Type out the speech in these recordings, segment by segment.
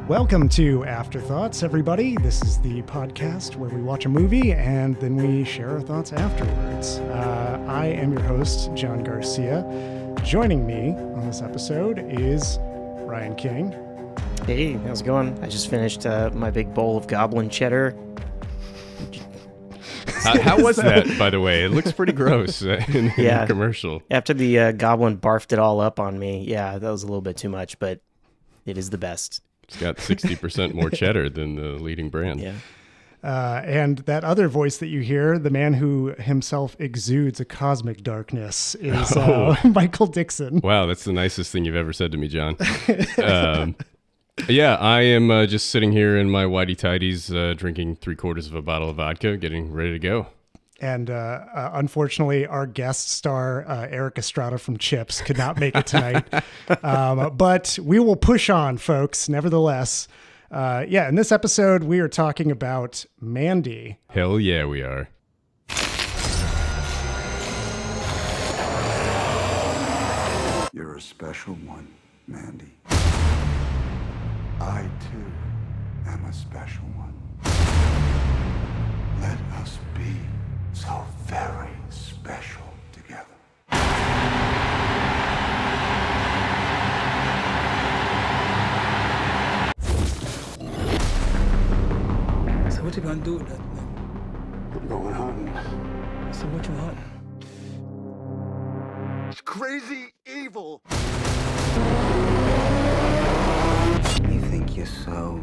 Welcome to Afterthoughts, everybody. This is the podcast where we watch a movie and then we share our thoughts afterwards. I am your host, John Garcia. Joining me on this episode is Ryan King. Hey, how's it going? I just finished my big bowl of goblin cheddar. How was that, by the way? It looks pretty gross in the commercial. After the goblin barfed it all up on me, that was a little bit too much, but it is the best. It's got 60% more cheddar than the leading brand. Yeah. And that other voice that you hear, the man who himself exudes a cosmic darkness, is Michael Dixon. Wow, that's the nicest thing you've ever said to me, John. I am just sitting here in my whitey-tidies, drinking 3/4 of a bottle of vodka, getting ready to go. And unfortunately, our guest star, Eric Estrada from Chips, could not make it tonight. But we will push on, folks, nevertheless. In this episode, we are talking about Mandy. Hell yeah, we are. You're a special one, Mandy. I, too, am a special one. Let us be so very special together. So what you gonna do with that thing? I'm going hunting. So what you hunting? It's crazy evil. You think you're so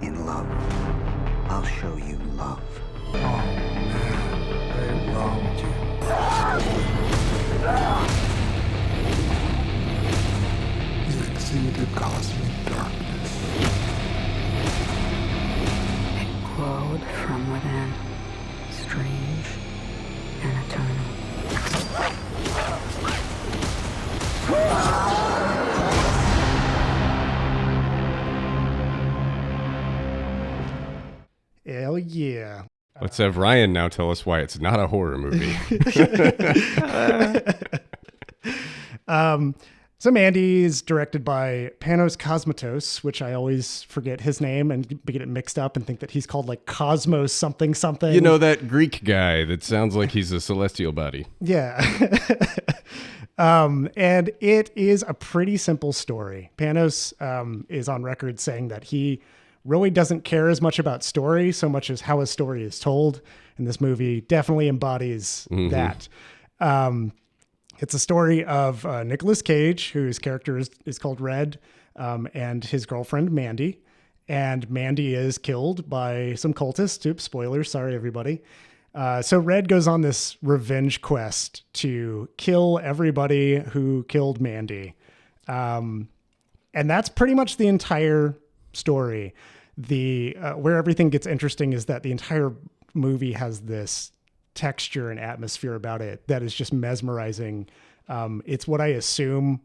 in love? I'll show you love. Oh, man. What ain't wrong with you? You see the cosmic darkness. It glowed from within, strange and eternal. Hell yeah. Let's have Ryan now tell us why it's not a horror movie. So Mandy is directed by Panos Cosmatos, which I always forget his name and get it mixed up and think that he's called like Cosmos something something. You know, that Greek guy that sounds like he's a celestial body. Yeah. And it is a pretty simple story. Panos is on record saying that he really doesn't care as much about story so much as how a story is told. And this movie definitely embodies that. It's a story of Nicolas Cage, whose character is called Red, and his girlfriend, Mandy. And Mandy is killed by some cultists. Oops, spoilers. Sorry, everybody. So Red goes on this revenge quest to kill everybody who killed Mandy. And that's pretty much the entire story. Where everything gets interesting is that the entire movie has this texture and atmosphere about it that is just mesmerizing. It's what I assume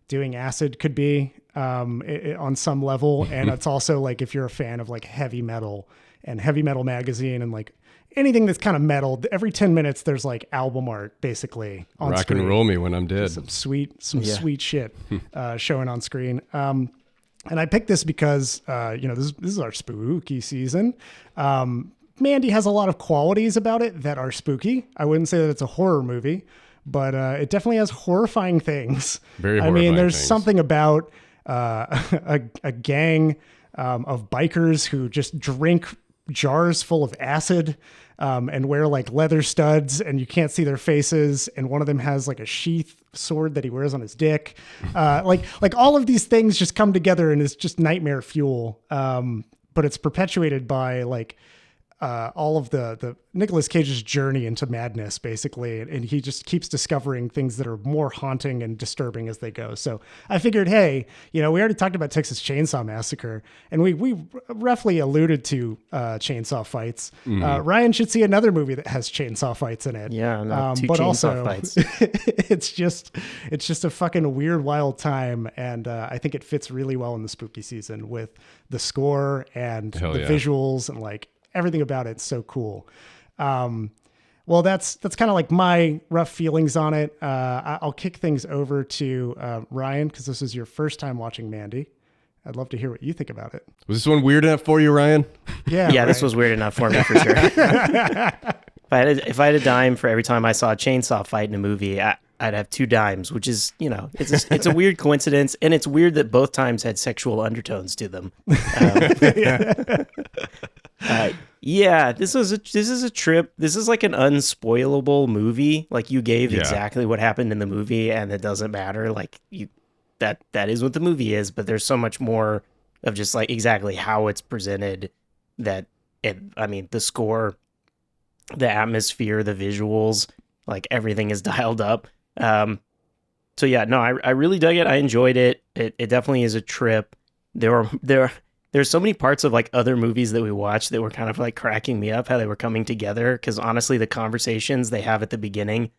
doing acid could be on some level. And it's also like, if you're a fan of like heavy metal and Heavy Metal Magazine and like anything that's kind of metal, every 10 minutes, there's like album art basically on Rock screen. and roll me when I'm dead. Some sweet shit showing on screen. And I picked this because, this is our spooky season. Mandy has a lot of qualities about it that are spooky. I wouldn't say that it's a horror movie, but it definitely has horrifying things. Very horrifying. I mean, there's things. something about a gang of bikers who just drink jars full of acid and wear like leather studs, and you can't see their faces. And one of them has like a sheath sword that he wears on his dick. Like all of these things just come together and it's just nightmare fuel. But it's perpetuated by like all of the Nicolas Cage's journey into madness, basically. And he just keeps discovering things that are more haunting and disturbing as they go. So I figured, hey, we already talked about Texas Chainsaw Massacre, and we roughly alluded to chainsaw fights. Ryan should see another movie that has chainsaw fights in it. Yeah, no, two but chainsaw also, fights. it's just a fucking weird, wild time. And I think it fits really well in the spooky season with the score and Hell the yeah. visuals and like everything about it's so cool. Well, that's kind of like my rough feelings on it. I'll kick things over to Ryan, because this is your first time watching Mandy. I'd love to hear what you think about it. Was this one weird enough for you, Ryan? Yeah, Yeah, this right. was weird enough for me for sure. If I had a dime for every time I saw a chainsaw fight in a movie, I'd have 2 dimes, which is, it's a weird coincidence, and it's weird that both times had sexual undertones to them. Yeah, this is a trip. This is like an unspoilable movie. Like you gave exactly what happened in the movie, and it doesn't matter. Like that is what the movie is. But there's so much more of just like exactly how it's presented. The score, the atmosphere, the visuals, like everything is dialed up. So yeah, no, I really dug it. I enjoyed it. It definitely is a trip. There's so many parts of like other movies that we watched that were kind of like cracking me up how they were coming together. Cause honestly, the conversations they have at the beginning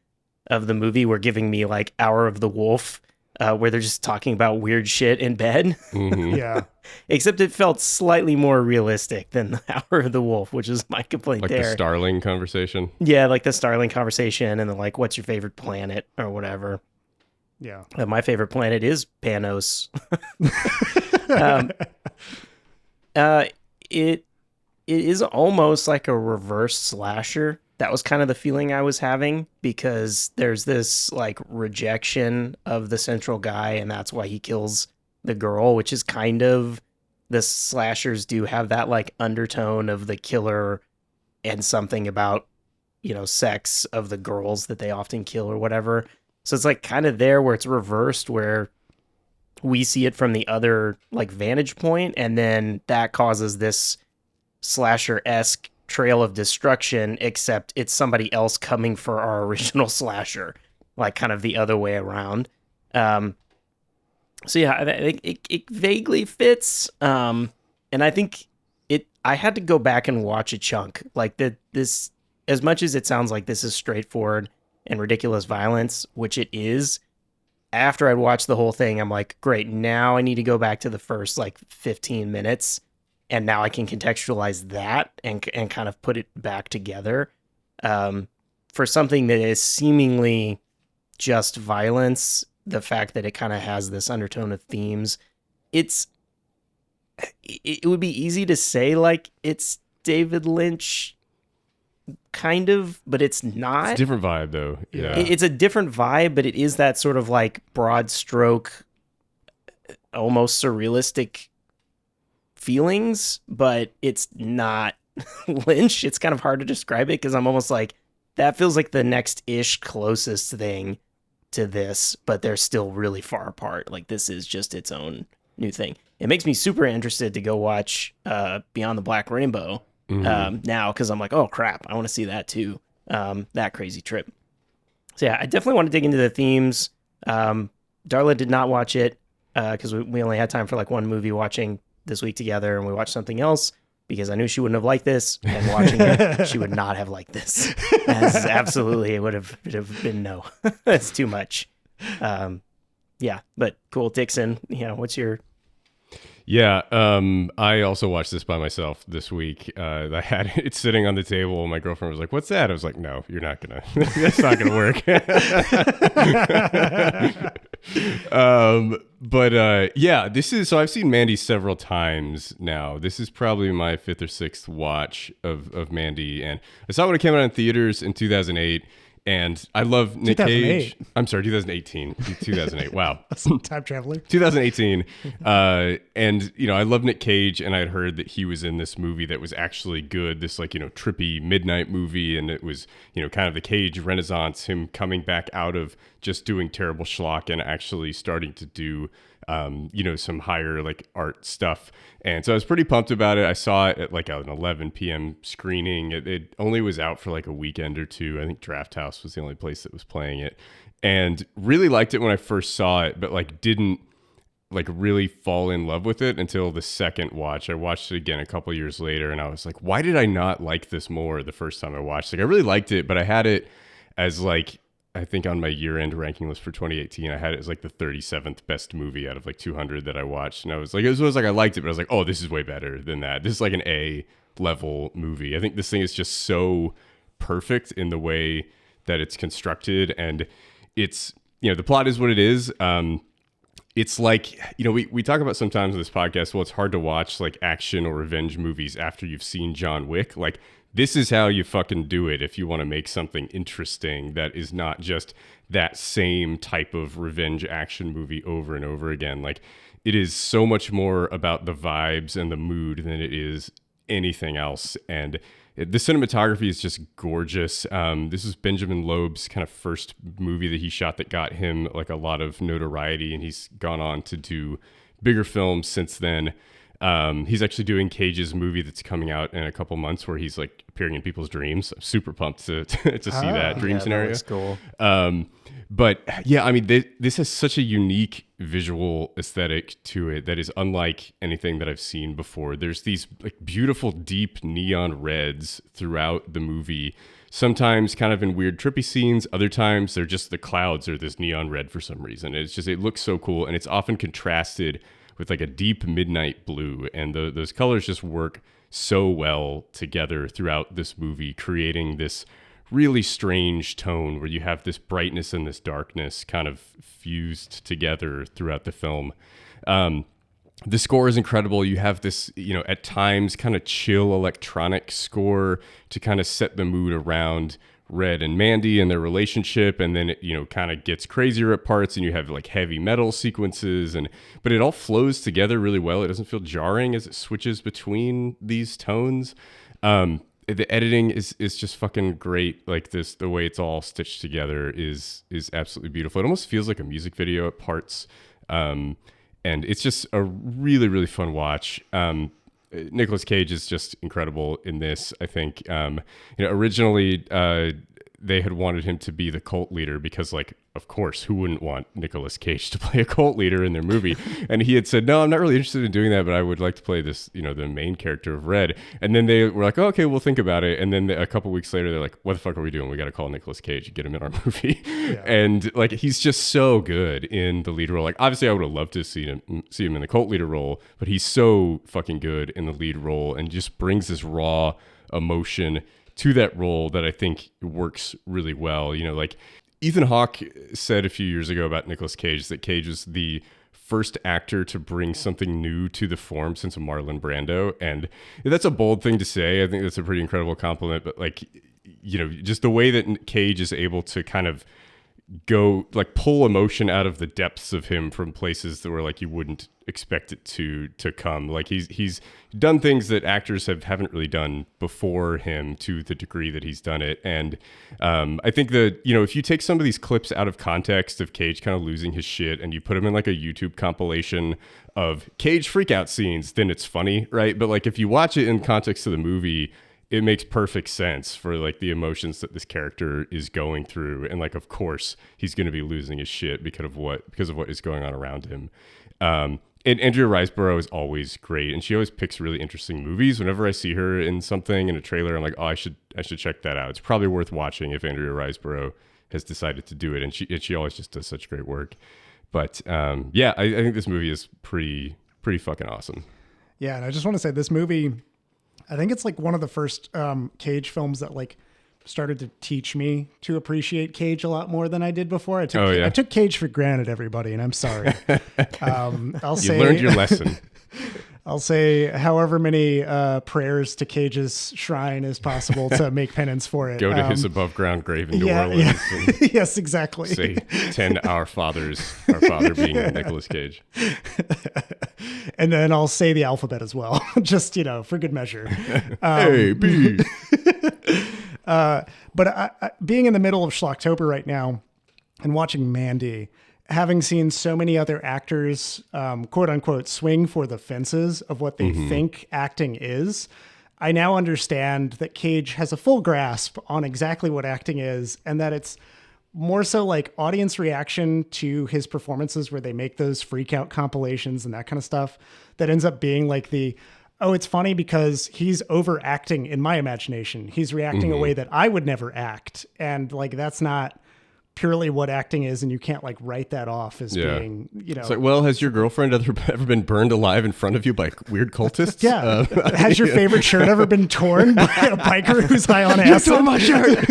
of the movie were giving me like Hour of the Wolf, where they're just talking about weird shit in bed. Mm-hmm. Yeah. Except it felt slightly more realistic than the Hour of the Wolf, which is my complaint Like there. the Starling conversation. Yeah, like the Starling conversation and then like, what's your favorite planet or whatever. Yeah. My favorite planet is Panos. It is almost like a reverse slasher. That was kind of the feeling I was having because there's this like rejection of the central guy, and that's why he kills the girl, which is kind of the slashers do have that like undertone of the killer and something about, sex of the girls that they often kill or whatever. So it's like kind of there where it's reversed, where we see it from the other like vantage point, and then that causes this slasher-esque trail of destruction, except it's somebody else coming for our original slasher, like kind of the other way around. So yeah, I think it vaguely fits. And I think I had to go back and watch a chunk. Like this, as much as it sounds like this is straightforward and ridiculous violence, which it is, after I'd watched the whole thing, I'm like, great, now I need to go back to the first like 15 minutes, and now I can contextualize that and kind of put it back together. For something that is seemingly just violence, the fact that it kind of has this undertone of themes, it would be easy to say like it's David Lynch kind of, but it's not. It's a different vibe though. Yeah. It's a different vibe, but it is that sort of like broad stroke, almost surrealistic feelings, but it's not Lynch. It's kind of hard to describe it because I'm almost like, that feels like the next ish closest thing to this, but they're still really far apart. Like this is just its own new thing. It makes me super interested to go watch Beyond the Black Rainbow now, because I'm like, oh crap, I want to see that too. That crazy trip. So yeah, I definitely want to dig into the themes. Darla did not watch it because we only had time for like one movie watching this week together, and we watched something else because I knew she wouldn't have liked this, and watching it, she would not have liked this. Absolutely, it would have been no. That's too much. Yeah, but cool. Dixon, what's your... Yeah, I also watched this by myself this week. I had it sitting on the table, and my girlfriend was like, "What's that?" I was like, "No, you're not gonna. That's not gonna work." Yeah, this is. So I've seen Mandy several times now. This is probably my 5th or 6th watch of Mandy, and I saw it when it came out in theaters in 2008. And I love Nick Cage. I'm sorry, 2018. 2008. Wow. Time traveling. 2018. And, I love Nick Cage, and I had heard that he was in this movie that was actually good, this trippy midnight movie. And it was, kind of the Cage Renaissance, him coming back out of just doing terrible schlock and actually starting to do, some higher art stuff. And so I was pretty pumped about it. I saw it at an 11 p.m. screening. It only was out for a weekend or two. I think Draft House was the only place that was playing it, and really liked it when I first saw it, but didn't really fall in love with it until the second watch. I watched it again a couple years later, and I was like, why did I not like this more the first time I watched it? I really liked it, but I had it as I think on my year-end ranking list for 2018, I had it as the 37th best movie out of 200 that I watched. And I was like, it was I liked it, but I was like, oh, this is way better than that. This is an A-level movie. I think this thing is just so perfect in the way that it's constructed. And it's, the plot is what it is. it's like, we talk about sometimes in this podcast, well, it's hard to watch like action or revenge movies after you've seen John Wick. Like, this is how you fucking do it if you want to make something interesting that is not just that same type of revenge action movie over and over again. Like, it is so much more about the vibes and the mood than it is anything else. And the cinematography is just gorgeous. This is Benjamin Loeb's kind of first movie that he shot that got him like a lot of notoriety, and he's gone on to do bigger films since then. He's actually doing Cage's movie that's coming out in a couple months where he's like appearing in people's dreams. I'm super pumped to see that dream scenario. That's cool. But yeah, I mean, this has such a unique visual aesthetic to it that is unlike anything that I've seen before. There's these like beautiful, deep neon reds throughout the movie. Sometimes kind of in weird, trippy scenes. Other times they're just the clouds are this neon red for some reason. It looks so cool, and it's often contrasted with like a deep midnight blue, and those colors just work so well together throughout this movie, creating this really strange tone where you have this brightness and this darkness kind of fused together throughout the film. The score is incredible. You have this, at times kind of chill electronic score to kind of set the mood around Red and Mandy and their relationship, and then it kind of gets crazier at parts, and you have like heavy metal sequences, but it all flows together really well. It doesn't feel jarring as it switches between these tones. The editing is just fucking great. Like the way it's all stitched together is absolutely beautiful. It almost feels like a music video at parts, and it's just a really, really fun watch. Nicolas Cage is just incredible in this. I think, originally they had wanted him to be the cult leader because, like, of course, who wouldn't want Nicolas Cage to play a cult leader in their movie? And he had said, no, I'm not really interested in doing that, but I would like to play this, the main character of Red. And then they were like, oh, okay, we'll think about it. And then a couple weeks later, they're like, what the fuck are we doing? We got to call Nicolas Cage and get him in our movie. Yeah. And like, he's just so good in the lead role. Like, obviously I would have loved to see him in the cult leader role, but he's so fucking good in the lead role and just brings this raw emotion to that role that I think works really well. Like Ethan Hawke said a few years ago about Nicolas Cage that Cage was the first actor to bring something new to the form since Marlon Brando. And that's a bold thing to say. I think that's a pretty incredible compliment, but like, just the way that Cage is able to kind of go like pull emotion out of the depths of him from places that were like you wouldn't expect it to come. Like he's done things that actors haven't really done before him to the degree that he's done it. And I think that if you take some of these clips out of context of Cage kind of losing his shit and you put him in like a YouTube compilation of Cage freakout scenes, then it's funny, right? But like if you watch it in context of the movie, it makes perfect sense for like the emotions that this character is going through. And like, of course he's going to be losing his shit because of what is going on around him. And Andrea Riseborough is always great. And she always picks really interesting movies. Whenever I see her in something in a trailer, I'm like, oh, I should check that out. It's probably worth watching if Andrea Riseborough has decided to do it. And she always just does such great work. But I think this movie is pretty fucking awesome. Yeah. And I just want to say this movie, I think it's like one of the first Cage films that like started to teach me to appreciate Cage a lot more than I did before. I took Cage for granted, everybody, and I'm sorry. You learned your lesson. I'll say however many prayers to Cage's shrine as possible to make penance for it. Go to his above ground grave in New Orleans. Yeah. And yes, exactly. Say 10 Our Fathers, our Father being Nicolas Cage. And then I'll say the alphabet as well, just, for good measure. A, B. But I, being in the middle of Schlocktober right now and watching Mandy, having seen so many other actors, quote unquote, swing for the fences of what they think acting is, I now understand that Cage has a full grasp on exactly what acting is, and that it's more so like audience reaction to his performances where they make those freak out compilations and that kind of stuff that ends up being like it's funny because he's overacting in my imagination. He's reacting a way that I would never act. And like, that's not purely what acting is, and you can't like write that off as being, It's like, well, has your girlfriend ever been burned alive in front of you by weird cultists? Yeah. Has your favorite shirt ever been torn by a biker who's high on acid? You tore my shirt.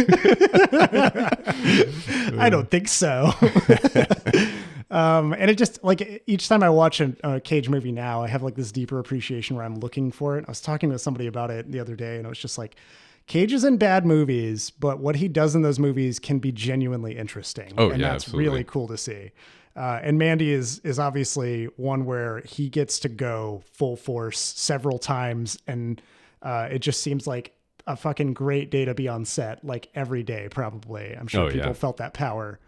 I don't think so. And it just like each time I watch a Cage movie now, I have like this deeper appreciation where I'm looking for it. I was talking to somebody about it the other day, and it was just like, Cage is in bad movies, but what he does in those movies can be genuinely interesting. Oh, and yeah, that's absolutely. really cool to see. And Mandy is obviously one where he gets to go full force several times, and it just seems like a fucking great day to be on set, like every day, probably. I'm sure people felt that power.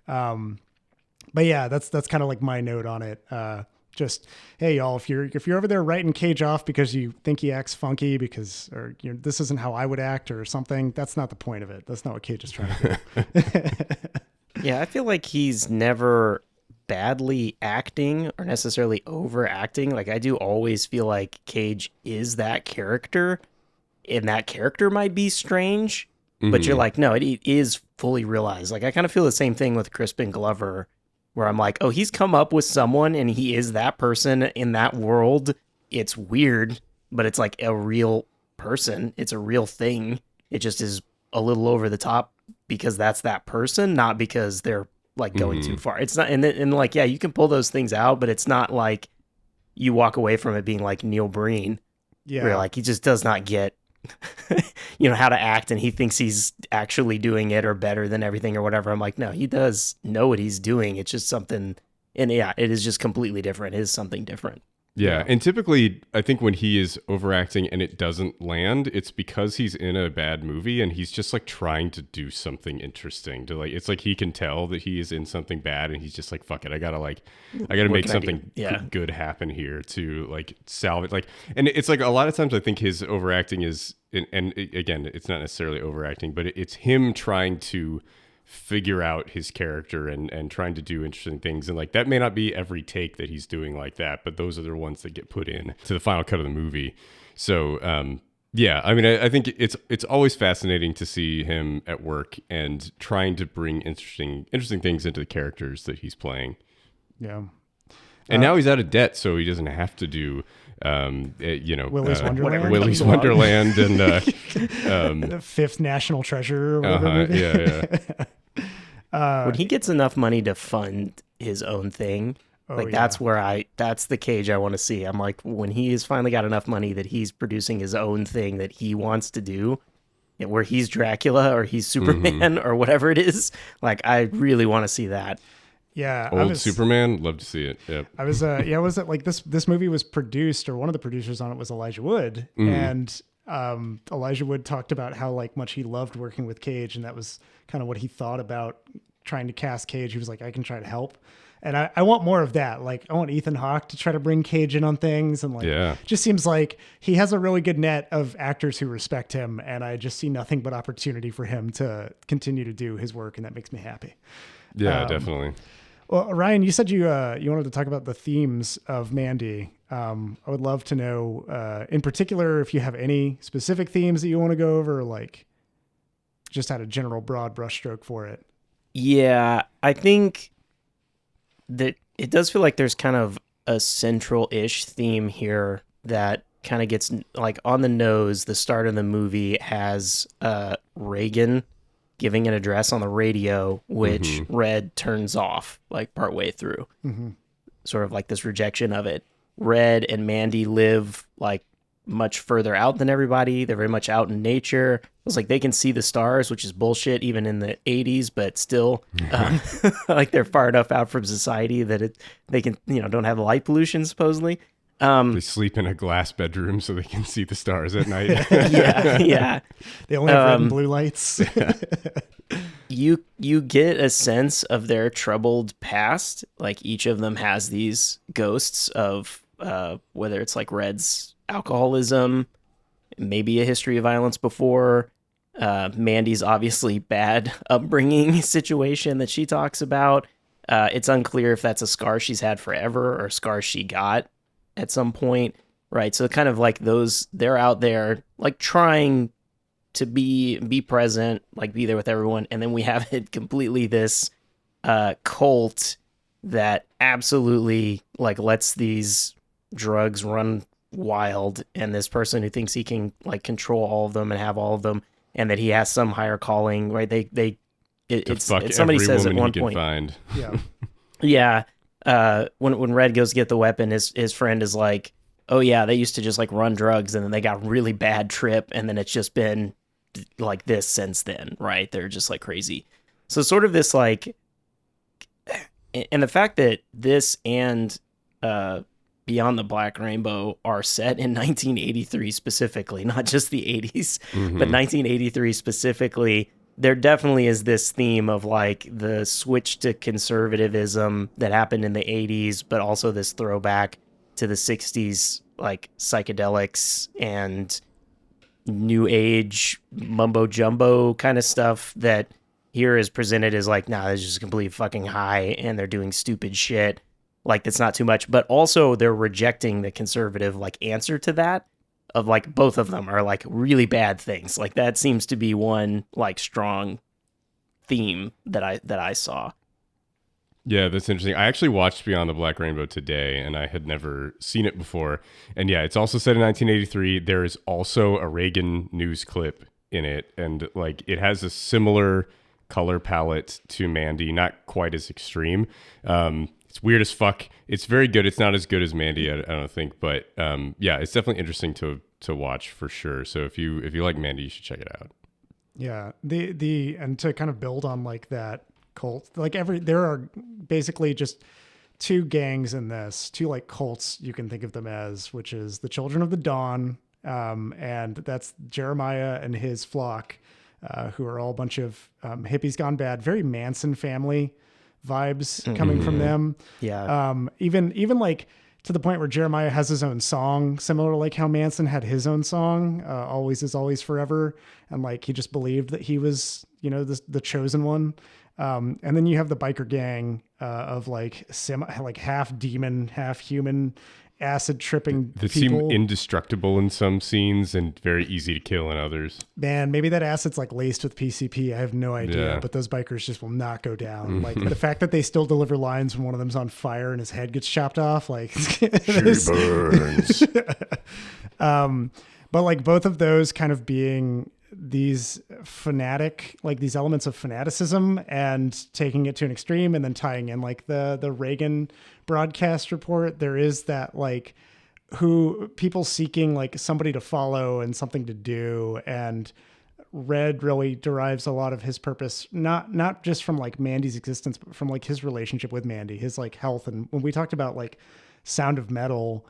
But yeah, that's kind of like my note on it. Just, hey y'all, if you're over there writing Cage off because you think he acts funky this isn't how I would act or something, that's not the point of it. That's not what Cage is trying to do. Yeah, I feel like he's never badly acting or necessarily overacting. Like, I do always feel like Cage is that character, and that character might be strange, but you're like, no, it is fully realized. Like, I kind of feel the same thing with Crispin Glover, where I'm like, oh, he's come up with someone and he is that person in that world. It's weird, but it's like a real person. It's a real thing. It just is a little over the top because that's that person, not because they're like going too far. It's not, and like, yeah, you can pull those things out, but it's not like you walk away from it being like Neil Breen, where like he just does not get how to act, and he thinks he's actually doing it or better than everything or whatever. I'm like, no, he does know what he's doing. It's just something, and yeah, it is just completely different. It is something different. Yeah, and typically, I think when he is overacting and it doesn't land, it's because he's in a bad movie and he's just like trying to do something interesting. To like, it's like he can tell that he is in something bad, and he's just like, "Fuck it, I gotta make something good happen here to like salvage." Like, and it's like a lot of times I think his overacting is, and again, it's not necessarily overacting, but it's him trying to figure out his character and trying to do interesting things, and like that may not be every take that he's doing like that, but those are the ones that get put in to the final cut of the movie. So yeah, I mean, I think it's always fascinating to see him at work and trying to bring interesting things into the characters that he's playing. Yeah. And now he's out of debt, so he doesn't have to do Willy's Wonderland, Willy's Wonderland, and the Fifth National Treasure or whatever movie. When he gets enough money to fund his own thing, that's the Cage I want to see. I'm like, when he has finally got enough money that he's producing his own thing that he wants to do, where he's Dracula or he's Superman or whatever it is, like, I really want to see that. Yeah, Superman, love to see it. Yep. I was was it like this movie was produced, or one of the producers on it was Elijah Wood, and Elijah Wood talked about how like much he loved working with Cage, and that was kind of what he thought about trying to cast Cage. He was like, I can try to help, and I want more of that. Like, I want Ethan Hawke to try to bring Cage in on things, and like, it just seems like he has a really good net of actors who respect him, and I just see nothing but opportunity for him to continue to do his work, and that makes me happy. Yeah, definitely. Well, Ryan, you said you wanted to talk about the themes of Mandy. I would love to know, in particular, if you have any specific themes that you want to go over, or like just had a general broad brushstroke for it. Yeah, I think that it does feel like there's kind of a central-ish theme here that kind of gets like on the nose. The start of the movie has Reagan giving an address on the radio, which Red turns off like partway through. Sort of like this rejection of it. Red and Mandy live like much further out than everybody. They're very much out in nature. It's like they can see the stars, which is bullshit even in the 80s, but still like they're far enough out from society that they can, don't have light pollution supposedly. They sleep in a glass bedroom so they can see the stars at night. yeah. They only have red and blue lights. You get a sense of their troubled past. Like each of them has these ghosts of whether it's like Red's alcoholism, maybe a history of violence before. Mandy's obviously bad upbringing situation that she talks about. It's unclear if that's a scar she's had forever or a scar she got at some point, right? So kind of like those, they're out there like trying to be present, like be there with everyone, and then we have it completely this cult that absolutely like lets these drugs run wild, and this person who thinks he can like control all of them and have all of them, and that he has some higher calling, right? It's somebody says at one point, find. Yeah. Yeah, when Red goes to get the weapon, his friend is like, oh yeah, they used to just like run drugs and then they got a really bad trip and then it's just been like this since then, right? They're just like crazy. So sort of this like, and the fact that this and Beyond the Black Rainbow are set in 1983 specifically, not just the 80s, but 1983 specifically, there definitely is this theme of like the switch to conservatism that happened in the 80s, but also this throwback to the 60s, like psychedelics and new age mumbo jumbo kind of stuff that here is presented as like, nah, this is just complete fucking high and they're doing stupid shit. Like that's not too much, but also they're rejecting the conservative like answer to that of like both of them are like really bad things. Like that seems to be one like strong theme that I saw. Yeah, that's interesting. I actually watched Beyond the Black Rainbow today, and I had never seen it before. And yeah, it's also set in 1983. There is also a Reagan news clip in it, and like it has a similar color palette to Mandy, not quite as extreme. It's weird as fuck. It's very good. It's not as good as Mandy, I don't think, but yeah, it's definitely interesting to watch for sure. So if you like Mandy, you should check it out. Yeah, the and to kind of build on like that cult, like there are basically just two gangs in this, two like cults you can think of them as, which is the Children of the Dawn, and that's Jeremiah and his flock, who are all a bunch of hippies gone bad, very Manson family vibes coming from them. Yeah. Even like to the point where Jeremiah has his own song, similar to like how Manson had his own song, Always is Always Forever. And like, he just believed that he was, the chosen one. And then you have the biker gang, of like like half demon, half human, acid tripping That people. seem indestructible in some scenes and very easy to kill in others. Man, maybe that acid's like laced with PCP. I have no idea, Yeah. but those bikers just will not go down. Like the fact that they still deliver lines when one of them's on fire and his head gets chopped off, like She burns. but like both of those kind of being these fanatic, like these elements of fanaticism and taking it to an extreme and then tying in like the Reagan broadcast report. There is that like who people seeking like somebody to follow and something to do. And Red really derives a lot of his purpose, not just from like Mandy's existence, but from like his relationship with Mandy, his like health. And when we talked about like Sound of Metal,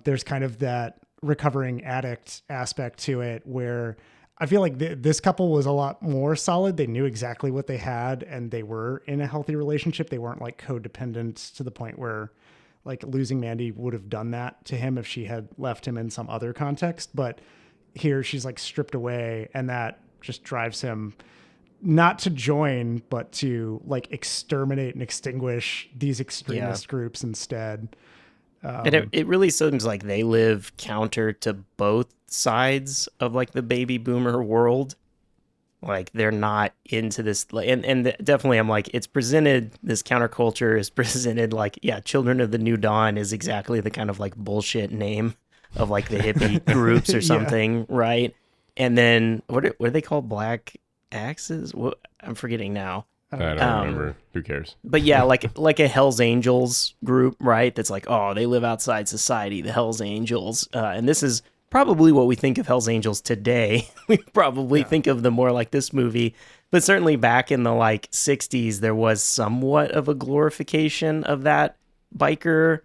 there's kind of that recovering addict aspect to it where I feel like this couple was a lot more solid. They knew exactly what they had and they were in a healthy relationship. They weren't like codependent to the point where like losing Mandy would have done that to him if she had left him in some other context. But here she's like stripped away and that just drives him not to join, but to like exterminate and extinguish these extremist groups instead. And it really seems like they live counter to both sides of like the baby boomer world. Like they're not into this, and definitely I'm like, it's presented, this counterculture is presented like, yeah, Children of the New Dawn is exactly the kind of like bullshit name of like the hippie groups or something, right? And then what are they called? Black Axes? What, I'm forgetting now. I don't remember. Who cares? But yeah, like a Hell's Angels group, right? That's like, oh, they live outside society, the Hell's Angels. And this is probably what we think of Hell's Angels today. We probably think of them more like this movie. But certainly back in the like 60s, there was somewhat of a glorification of that biker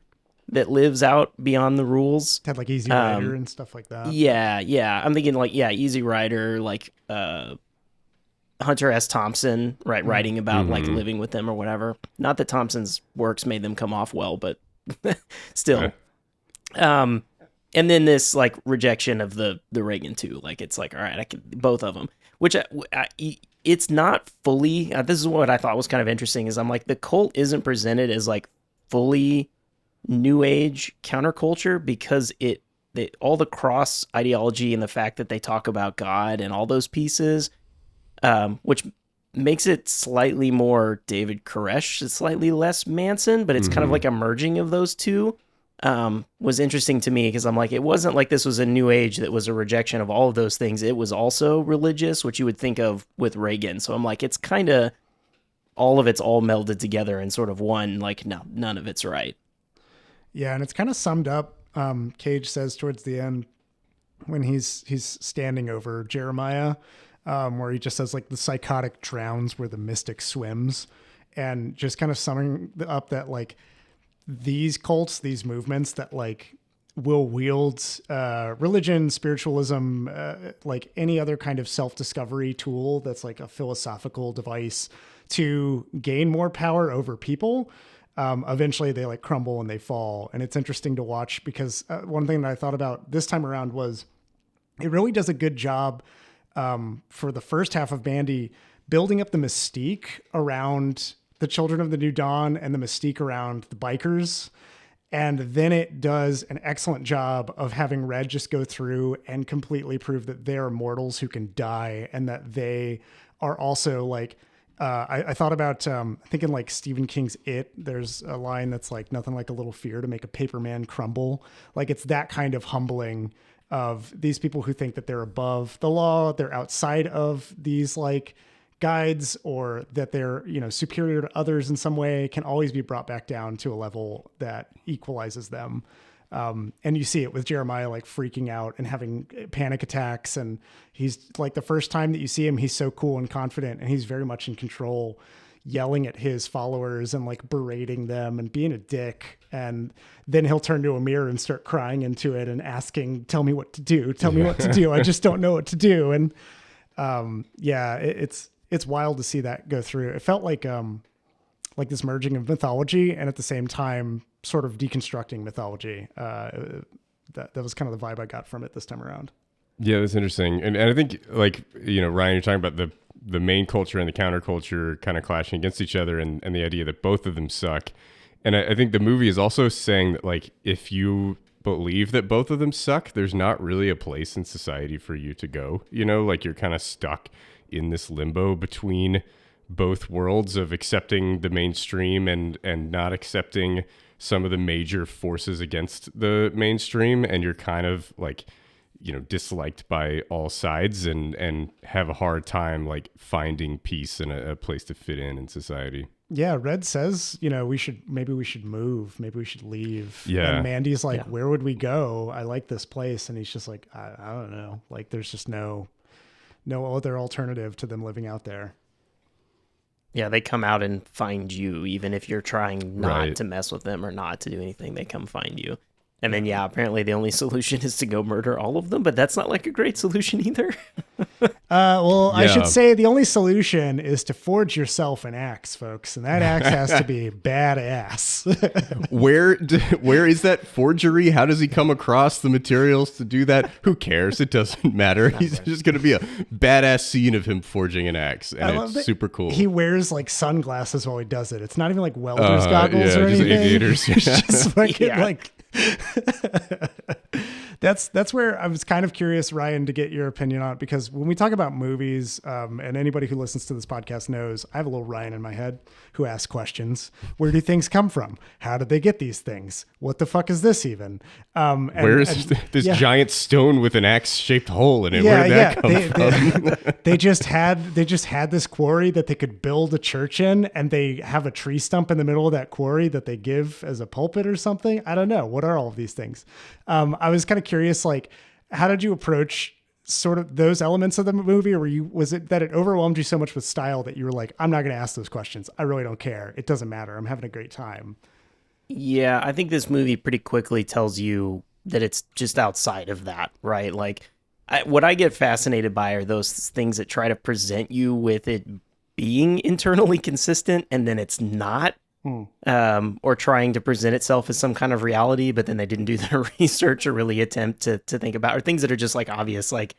that lives out beyond the rules. Had like Easy Rider and stuff like that. Yeah. I'm thinking like, yeah, Easy Rider, like Hunter S. Thompson, right, writing about like living with them or whatever. Not that Thompson's works made them come off well, but still. And then this like rejection of the Reagan too. Like it's like, all right, I can both of them. Which it's not fully. This is what I thought was kind of interesting. Is I'm like the cult isn't presented as like fully new age counterculture because all the cross ideology and the fact that they talk about God and all those pieces. Which makes it slightly more David Koresh, slightly less Manson, but it's kind of like a merging of those two, was interesting to me because I'm like, it wasn't like this was a new age that was a rejection of all of those things. It was also religious, which you would think of with Reagan. So I'm like, it's kind of all of it's all melded together in sort of one, like, no, none of it's right. Yeah, and it's kind of summed up. Cage says towards the end when he's standing over Jeremiah, where he just says like the psychotic drowns where the mystic swims, and just kind of summing up that like these cults, these movements that like will wield religion, spiritualism, like any other kind of self-discovery tool that's like a philosophical device to gain more power over people. Eventually they like crumble and they fall. And it's interesting to watch because one thing that I thought about this time around was it really does a good job for the first half of Mandy building up the mystique around the Children of the New Dawn and the mystique around the bikers. And then it does an excellent job of having Red just go through and completely prove that they are mortals who can die and that they are also like, I thought about thinking like Stephen King's It. There's a line that's like nothing like a little fear to make a paper man crumble. Like it's that kind of humbling of these people who think that they're above the law, they're outside of these like guides, or that they're, you know, superior to others in some way, can always be brought back down to a level that equalizes them. And you see it with Jeremiah, like freaking out and having panic attacks. And he's like, the first time that you see him, he's so cool and confident and he's very much in control, yelling at his followers and like berating them and being a dick. And then he'll turn to a mirror and start crying into it and asking, tell me what to do. Tell me what to do. I just don't know what to do. And it's wild to see that go through. It felt like this merging of mythology and at the same time sort of deconstructing mythology. That was kind of the vibe I got from it this time around. Yeah, that's interesting. And I think, like, you know, Ryan, you're talking about the main culture and the counterculture kind of clashing against each other, and the idea that both of them suck. And I think the movie is also saying that, like, if you believe that both of them suck, there's not really a place in society for you to go. You know, like, you're kind of stuck in this limbo between both worlds of accepting the mainstream and not accepting some of the major forces against the mainstream. And you're kind of like, you know, disliked by all sides and have a hard time like finding peace and a place to fit in society. Yeah. Red says, you know, maybe we should move. Maybe we should leave. Yeah. And Mandy's like, where would we go? I like this place. And he's just like, I don't know. Like there's just no other alternative to them living out there. Yeah, they come out and find you, even if you're trying not to mess with them or not to do anything, they come find you. And then, yeah, apparently the only solution is to go murder all of them, but that's not like a great solution either. I should say the only solution is to forge yourself an axe, folks. And that axe has to be badass. Where is that forgery? How does he come across the materials to do that? Who cares? It doesn't matter. He's just going to be a badass scene of him forging an axe. And it's super cool. He wears like sunglasses while he does it. It's not even like welder's goggles or anything. Aviators. It's just fucking like... That's where I was kind of curious, Ryan, to get your opinion on it, because when we talk about movies, and anybody who listens to this podcast knows I have a little Ryan in my head who asks questions. Where do things come from? How did they get these things? What the fuck is this even? Where is this giant stone with an axe-shaped hole in it? Where did that come from? They just had this quarry that they could build a church in, and they have a tree stump in the middle of that quarry that they give as a pulpit or something. I don't know. What are all of these things? I was kind of curious, like, how did you approach sort of those elements of the movie, or was it that it overwhelmed you so much with style that you were like, I'm not going to ask those questions. I really don't care. It doesn't matter. I'm having a great time. Yeah, I think this movie pretty quickly tells you that it's just outside of that, right? Like, what I get fascinated by are those things that try to present you with it being internally consistent and then it's not. Or trying to present itself as some kind of reality, but then they didn't do their research or really attempt to think about, or things that are just like obvious, like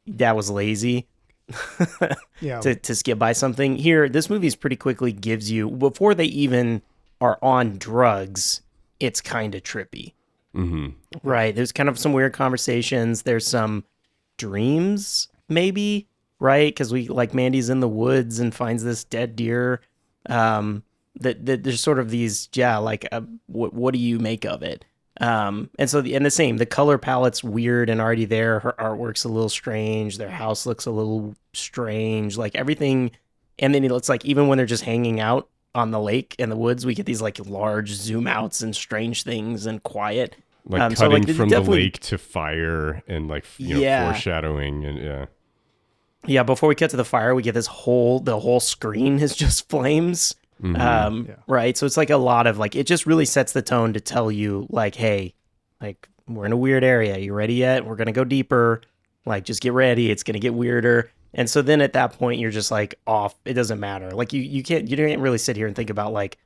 that was lazy to skip by something. Here, this movie's pretty quickly gives you, before they even are on drugs, it's kind of trippy. Mm-hmm. Right? There's kind of some weird conversations. There's some dreams, maybe, right? Because Mandy's in the woods and finds this dead deer. That there's sort of these, what do you make of it? And so the color palette's weird and already there. Her artwork's a little strange. Their house looks a little strange. Like everything And then it's like, even when they're just hanging out on the lake in the woods, we get these like large zoom outs and strange things and quiet. Like so, cutting like, from the definitely- lake to fire and like, Yeah. foreshadowing and yeah. Yeah, before we cut to the fire, we get the whole screen is just flames. Right. So it's like a lot of like, it just really sets the tone to tell you like, hey, like we're in a weird area. You ready yet? We're going to go deeper. Like, just get ready. It's going to get weirder. And so then at that point, you're just like off. It doesn't matter. Like you can't really sit here and think about like,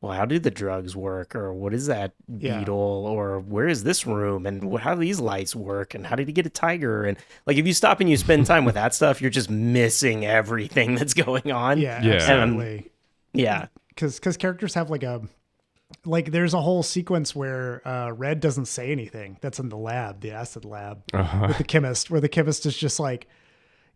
well, how do the drugs work? Or what is that beetle? Or where is this room? And how do these lights work? And how did he get a tiger? And like, if you stop and you spend time with that stuff, you're just missing everything that's going on. Yeah, Yeah. absolutely. Yeah. Because characters have there's a whole sequence where Red doesn't say anything. That's in the lab, the acid lab with the chemist, where the chemist is just like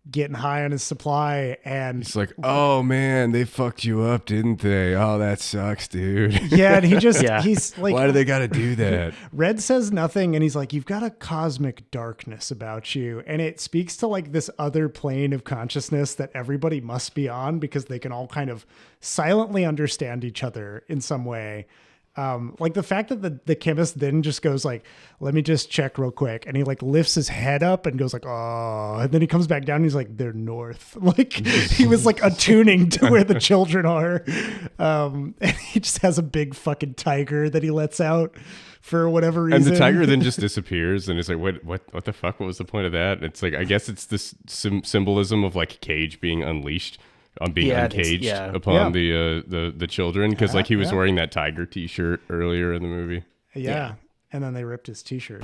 getting high on his supply, and It's like, oh man, they fucked you up, didn't they? Oh, that sucks, dude. yeah, and he just Yeah. he's like, Why do they got to do that? Red says nothing, and he's like, you've got a cosmic darkness about you, and it speaks to like this other plane of consciousness that everybody must be on, because they can all kind of silently understand each other in some way. Like the fact that the chemist then just goes like, let me just check real quick. And he like lifts his head up and goes like, oh, and then he comes back down and he's like, they're north. Like he was like attuning to where the children are. And he just has a big fucking tiger that he lets out for whatever reason. And the tiger then just disappears, and it's like, what the fuck? What was the point of that? And it's like, I guess it's this symbolism of like Cage being unleashed. On being uncaged upon the children, because like he was wearing that tiger T-shirt earlier in the movie. Yeah. And then they ripped his T-shirt.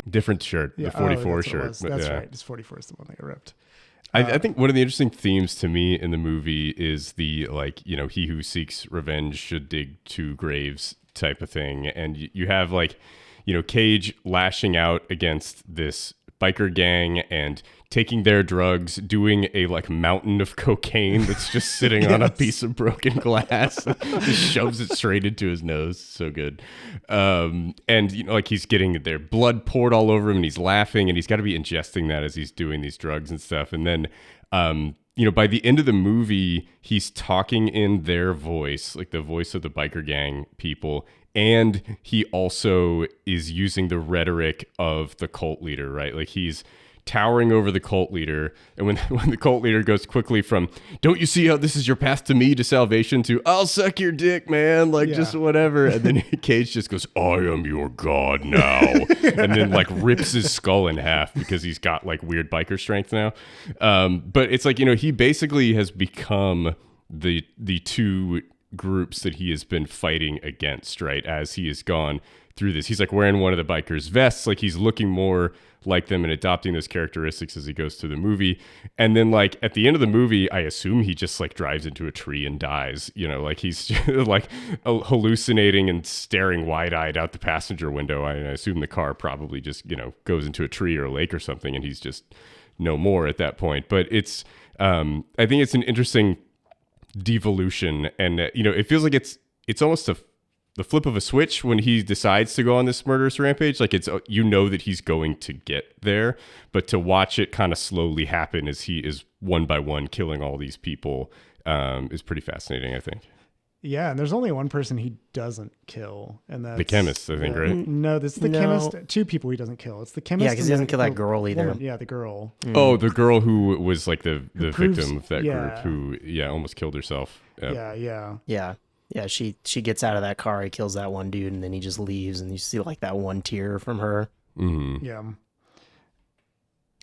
Different shirt, the 44 shirt. But That's yeah. right. This 44 is the one they ripped. I think one of the interesting themes to me in the movie is the like, he who seeks revenge should dig two graves type of thing, and you have like, Cage lashing out against this biker gang and taking their drugs, doing a like mountain of cocaine that's just sitting on a piece of broken glass, just shoves it straight into his nose. So good. And like he's getting their blood poured all over him, and he's laughing, and he's got to be ingesting that as he's doing these drugs and stuff. And then by the end of the movie, he's talking in their voice, like the voice of the biker gang people. And he also is using the rhetoric of the cult leader, right? Like he's towering over the cult leader. And when the cult leader goes quickly from, don't you see how this is your path to me, to salvation, to I'll suck your dick, man, like just whatever. And then Cage just goes, I am your god now. And then like rips his skull in half because he's got like weird biker strength now. But it's like, he basically has become the two groups that he has been fighting against, right? As he has gone through this, he's like wearing one of the bikers' vests, like he's looking more like them and adopting those characteristics as he goes through the movie. And then like at the end of the movie, I assume he just like drives into a tree and dies, like he's like hallucinating and staring wide-eyed out the passenger window. I assume the car probably just goes into a tree or a lake or something, and he's just no more at that point. But it's I think it's an interesting devolution, and it feels like it's almost the flip of a switch when he decides to go on this murderous rampage. Like it's that he's going to get there, but to watch it kind of slowly happen as he is one by one killing all these people is pretty fascinating, I think. Yeah, and there's only one person he doesn't kill, and that's the chemist, I think, right? No, that's the chemist. Two people he doesn't kill. It's the chemist. Yeah, because he doesn't kill that girl either. Woman. Yeah, the girl. Oh, the girl who was like the proves- victim of that yeah. group who almost killed herself. Yep. Yeah. She gets out of that car, he kills that one dude, and then he just leaves, and you see like that one tear from her. Mm-hmm.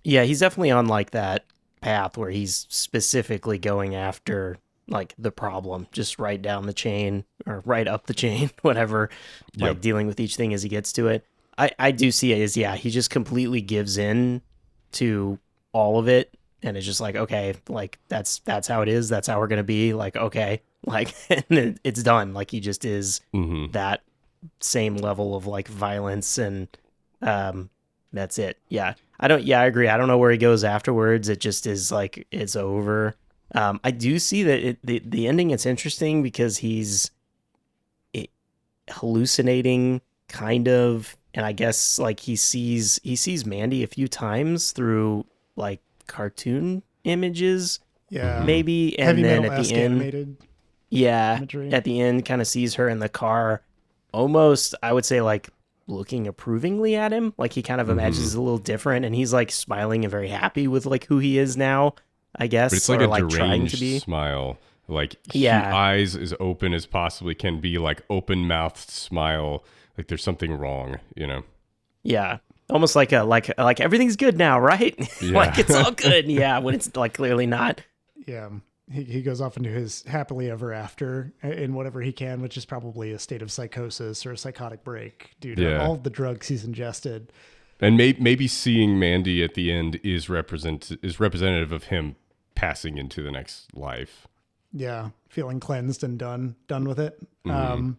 Yeah, he's definitely on like that path where he's specifically going after like the problem, just right down the chain or right up the chain, whatever, like dealing with each thing as he gets to it. I do see it as, he just completely gives in to all of it. And it's just like, okay, like that's how it is. That's how we're going to be, like, okay, like, and it's done. Like he just is that same level of like violence, and that's it. Yeah. I agree. I don't know where he goes afterwards. It just is like, it's over. I do see that the ending, it's interesting because he's hallucinating kind of, and I guess like he sees Mandy a few times through like cartoon images, Yeah. maybe, and Heavy then metal at the end, animated yeah, imagery. at the end, kind of sees her in the car, almost, I would say, like looking approvingly at him, like he kind of imagines he's a little different, and he's like smiling and very happy with like who he is now, I guess, But it's like or a like trying to deranged be. smile. Like Yeah. eyes as open as possibly can be, like open mouthed smile. Like there's something wrong, you know? Yeah, almost like a like everything's good now, right? Yeah. Like it's all good. Yeah, when it's like clearly not. Yeah. He goes off into his happily ever after in whatever he can, which is probably a state of psychosis or a psychotic break due to all of the drugs he's ingested. And maybe seeing Mandy at the end is representative of him passing into the next life. Yeah, feeling cleansed and done with it. Mm-hmm.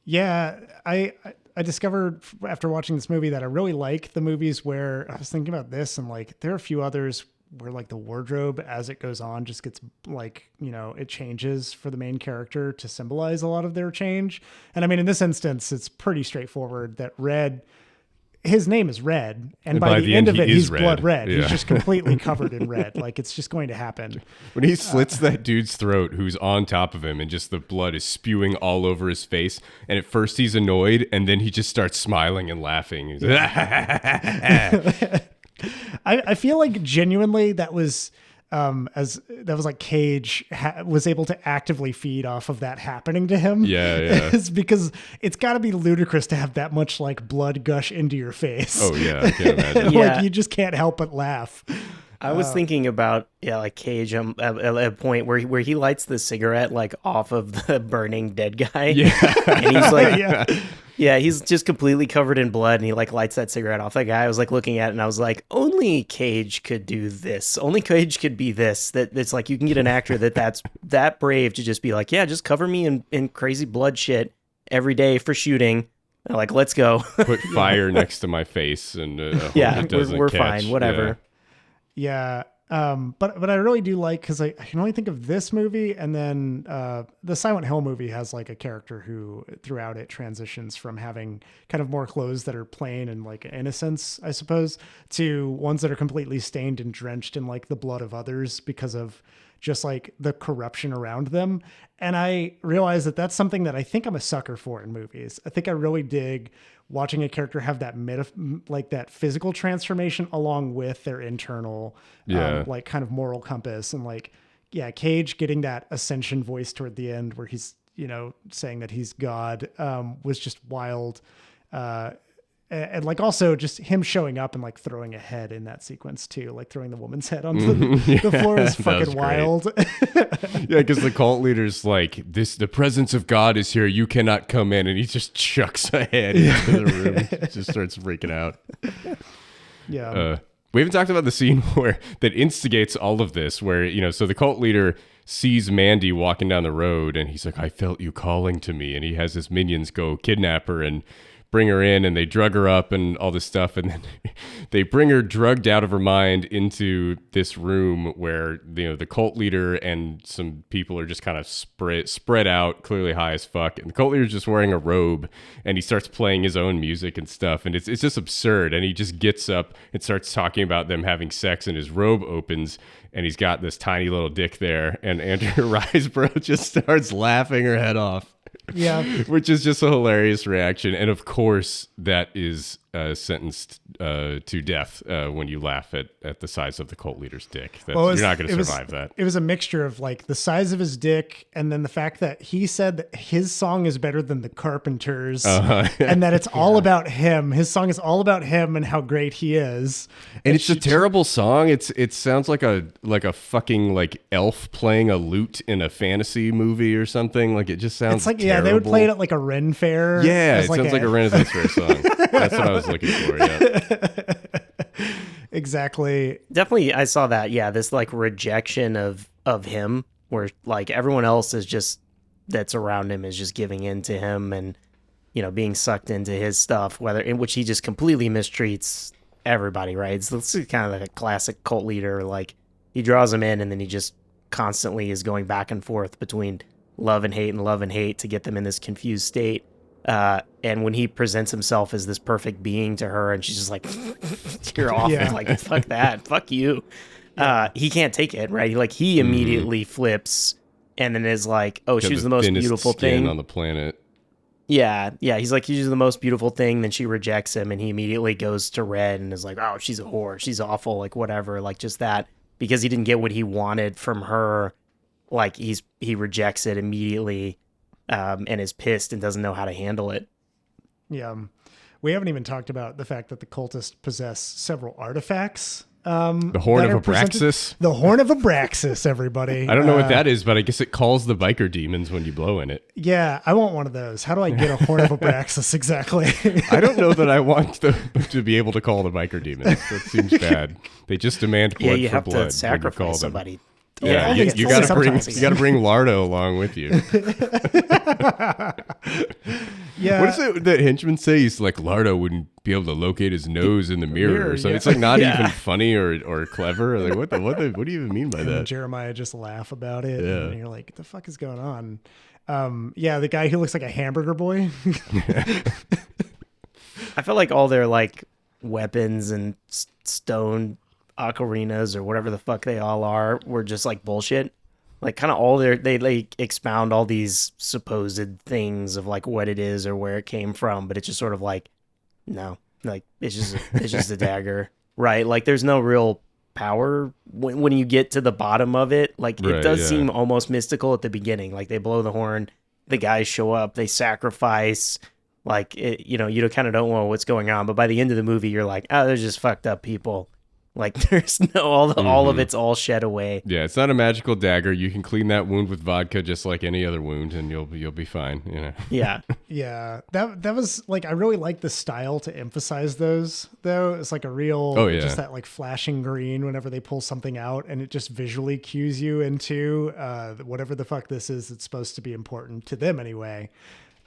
Yeah, I discovered after watching this movie that I really like the movies where I was thinking about this, and like there are a few others where like the wardrobe as it goes on just gets like, you know, it changes for the main character to symbolize a lot of their change. And I mean, in this instance, it's pretty straightforward that Red, his name is Red, and by the end of it, he's blood red. Yeah. He's just completely covered in red. Like it's just going to happen. When he slits that dude's throat who's on top of him and just the blood is spewing all over his face, and at first he's annoyed and then he just starts smiling and laughing. He's like, I feel like genuinely that was like Cage was able to actively feed off of that happening to him. Yeah. It's because it's got to be ludicrous to have that much like blood gush into your face. Oh yeah, I can't imagine. Yeah. Like you just can't help but laugh. I was thinking about like Cage at a point where he lights the cigarette like off of the burning dead guy. Yeah. And he's like, Yeah. yeah, he's just completely covered in blood, and he like lights that cigarette off. That guy, I was like looking at it, and I was like, only Cage could do this. Only Cage could be this. It's like you can get an actor that's that brave to just be like, yeah, just cover me in crazy blood shit every day for shooting. And like, let's go. Put fire next to my face and Yeah, it doesn't we're catch. fine. Whatever. Yeah. But I really do like, because I can only think of this movie, and then the Silent Hill movie has like a character who throughout it transitions from having kind of more clothes that are plain and like innocence, I suppose, to ones that are completely stained and drenched in like the blood of others because of just like the corruption around them. And I realize that that's something that I think I'm a sucker for in movies. I think I really dig watching a character have that like that physical transformation along with their internal, like kind of moral compass. And like, yeah, Cage getting that ascension voice toward the end where he's, you know, saying that he's God, was just wild. And like also just him showing up and like throwing a head in that sequence too, like throwing the woman's head onto the floor is fucking wild. Yeah, because the cult leader's like, the presence of God is here. You cannot come in. And he just chucks a head into the room. Just starts freaking out. Yeah. We haven't talked about the scene that instigates all of this, where, you know, so the cult leader sees Mandy walking down the road and he's like, I felt you calling to me. And he has his minions go kidnap her and bring her in, and they drug her up and all this stuff, and then they bring her drugged out of her mind into this room where, you know, the cult leader and some people are just kind of spread out, clearly high as fuck, and the cult leader's just wearing a robe, and he starts playing his own music and stuff, and it's just absurd. And he just gets up and starts talking about them having sex, and his robe opens and he's got this tiny little dick there, and Andrew Riseborough just starts laughing her head off. Yeah. Which is just a hilarious reaction. And of course, that is sentenced to death when you laugh at the size of the cult leader's dick. You're not going to survive that. It was a mixture of like the size of his dick, and then the fact that he said that his song is better than the Carpenters, and that it's all about him. His song is all about him and how great he is. And it's a terrible song. It sounds like a fucking like elf playing a lute in a fantasy movie or something. Like it just sounds. It's like terrible. Yeah, they would play it at like a Ren fair. Yeah, it sounds like a Renaissance fair song. That's what I was looking for. Yeah. Exactly. Definitely, I saw that. Yeah, this like rejection of him, where like everyone else is just that's around him is just giving in to him, and you know, being sucked into his stuff, whether in which he just completely mistreats everybody. Right? It's kind of like a classic cult leader. Like he draws them in, and then he just constantly is going back and forth between love and hate to get them in this confused state. And when he presents himself as this perfect being to her, and she's just like, "You're off," Yeah. like, "Fuck that, fuck you." He can't take it, right? He immediately flips, and then is like, "Oh, Got she's the most thinnest beautiful skin thing on the planet. Yeah. He's like, she's the most beautiful thing. Then she rejects him, and he immediately goes to Red and is like, "Oh, she's a whore. She's awful. Like whatever. Like just that because he didn't get what he wanted from her. Like he rejects it immediately, and is pissed and doesn't know how to handle it." Yeah. We haven't even talked about the fact that the cultists possess several artifacts. The Horn that of are presented- Abraxas? The Horn of Abraxas, everybody. I don't know what that is, but I guess it calls the biker demons when you blow in it. Yeah, I want one of those. How do I get a Horn of Abraxas exactly? I don't know that I want to be able to call the biker demons. That seems bad. They just demand blood you for have blood when to you sacrifice call them. somebody. Yeah, only- you only got to sometimes. bring Lardo along with you. Yeah. What does that henchman say? He's like, Lardo wouldn't be able to locate his nose in the mirror or something. yeah. It's like not Yeah. even funny or clever. Like what do you even mean by And that? Jeremiah just laugh about it. Yeah. And you're like, what the fuck is going on? Yeah, the guy who looks like a hamburger boy. I feel like all their like weapons and stone ocarinas or whatever the fuck they all are were just like bullshit. Like kind of all they like expound all these supposed things of like what it is or where it came from, but it's just sort of like no, like it's just a dagger, right? Like there's no real power when you get to the bottom of it. Like it Right, does yeah. seem almost mystical at the beginning. Like they blow the horn, the guys show up, they sacrifice. Like it, you kind of don't know what's going on, but by the end of the movie, you're like, oh, they're just fucked up people. Like there's no all of it's all shed away. Yeah, it's not a magical dagger. You can clean that wound with vodka just like any other wound, and you'll be fine. Yeah, Yeah, that was like I really like the style to emphasize those though. It's like a real just that like flashing green whenever they pull something out, and it just visually cues you into whatever the fuck this is. It's supposed to be important to them anyway.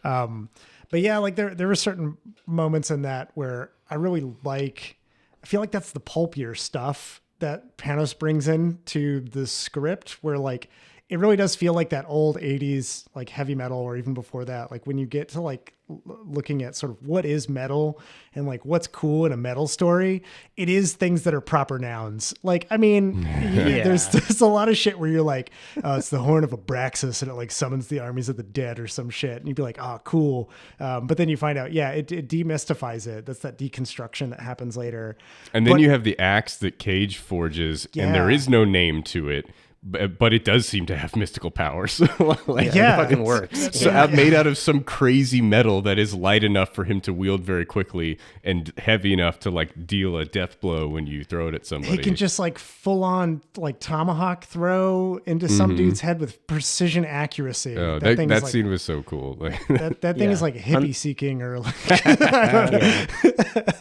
But yeah, like there were certain moments in that where I really like. I feel like that's the pulpier stuff that Panos brings into the script, where like it really does feel like that old 80s like heavy metal, or even before that, like when you get to like looking at sort of what is metal and like what's cool in a metal story, it is things that are proper nouns. Like I mean there's a lot of shit where you're like it's the Horn of Abraxas and it like summons the armies of the dead or some shit, and you'd be like, oh cool, but then you find out it demystifies it. That's that deconstruction that happens later. And then you have the axe that Cage forges, and there is no name to it. But it does seem to have mystical powers. Like, it fucking works. So made out of some crazy metal that is light enough for him to wield very quickly and heavy enough to like deal a death blow when you throw it at somebody. He can just like full on like tomahawk throw into some dude's head with precision accuracy. Oh, thing that is, like, scene was so cool. Like, that thing is like hippie seeking or like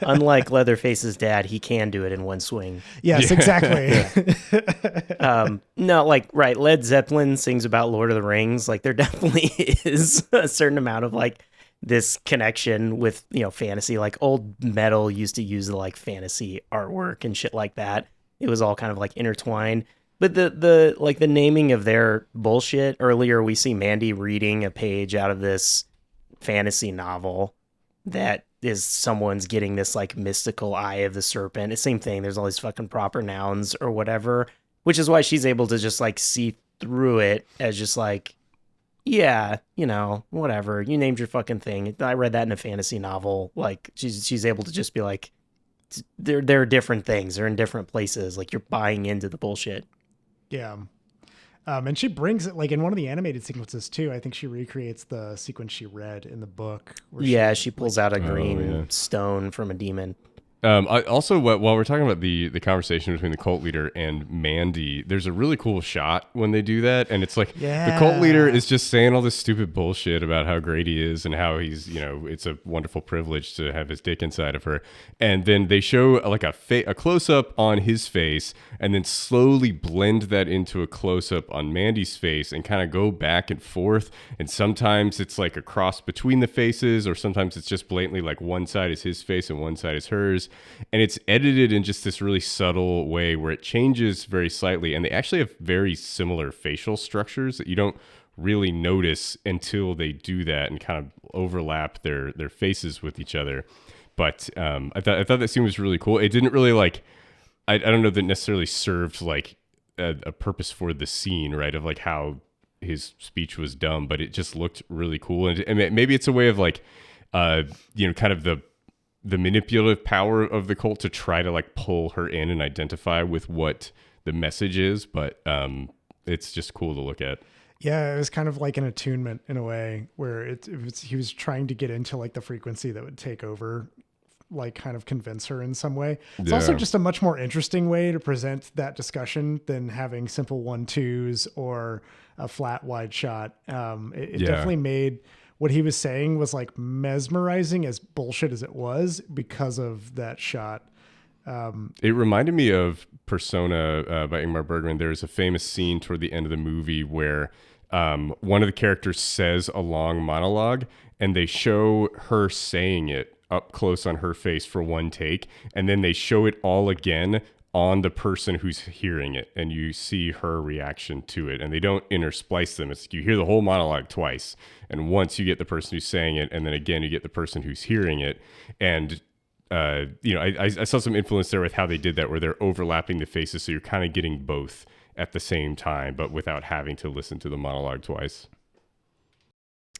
Unlike Leatherface's dad, he can do it in one swing. yes, exactly. No, like right, Led Zeppelin sings about Lord of the Rings. Like there definitely is a certain amount of like this connection with fantasy. Like old metal used to use the like fantasy artwork and shit like that. It was all kind of like intertwined. But the like the naming of their bullshit. Earlier we see Mandy reading a page out of this fantasy novel that is someone's getting this like mystical eye of the serpent. It's the same thing. There's all these fucking proper nouns or whatever. Which is why she's able to just like see through it as just like, yeah, whatever. You named your fucking thing. I read that in a fantasy novel. Like she's able to just be like, they're different things. They're in different places. Like you're buying into the bullshit. Yeah. And she brings it like in one of the animated sequences too. I think she recreates the sequence she read in the book. Where She pulls out a green stone from a demon. Also, while we're talking about the conversation between the cult leader and Mandy, there's a really cool shot when they do that, and it's like the cult leader is just saying all this stupid bullshit about how great he is and how he's, it's a wonderful privilege to have his dick inside of her, and then they show like a close up on his face, and then slowly blend that into a close up on Mandy's face, and kind of go back and forth, and sometimes it's like a cross between the faces, or sometimes it's just blatantly like one side is his face and one side is hers. And it's edited in just this really subtle way where it changes very slightly. And they actually have very similar facial structures that you don't really notice until they do that and kind of overlap their faces with each other. But I thought that scene was really cool. It didn't really like, I don't know that necessarily served like a purpose for the scene, right? Of like how his speech was dumb, but it just looked really cool. And maybe it's a way of like, kind of the manipulative power of the cult to try to like pull her in and identify with what the message is. But it's just cool to look at. Yeah, it was kind of like an attunement in a way where he was trying to get into like the frequency that would take over, like kind of convince her in some way. It's also just a much more interesting way to present that discussion than having simple 1-2s or a flat wide shot. It definitely made what he was saying was like mesmerizing as bullshit as it was because of that shot. It reminded me of Persona by Ingmar Bergman. There's a famous scene toward the end of the movie where one of the characters says a long monologue and they show her saying it up close on her face for one take, and then they show it all again on the person who's hearing it, and you see her reaction to it, and they don't intersplice them. It's you hear the whole monologue twice, and once you get the person who's saying it, and then again you get the person who's hearing it. And I saw some influence there with how they did that, where they're overlapping the faces, so you're kind of getting both at the same time, but without having to listen to the monologue twice.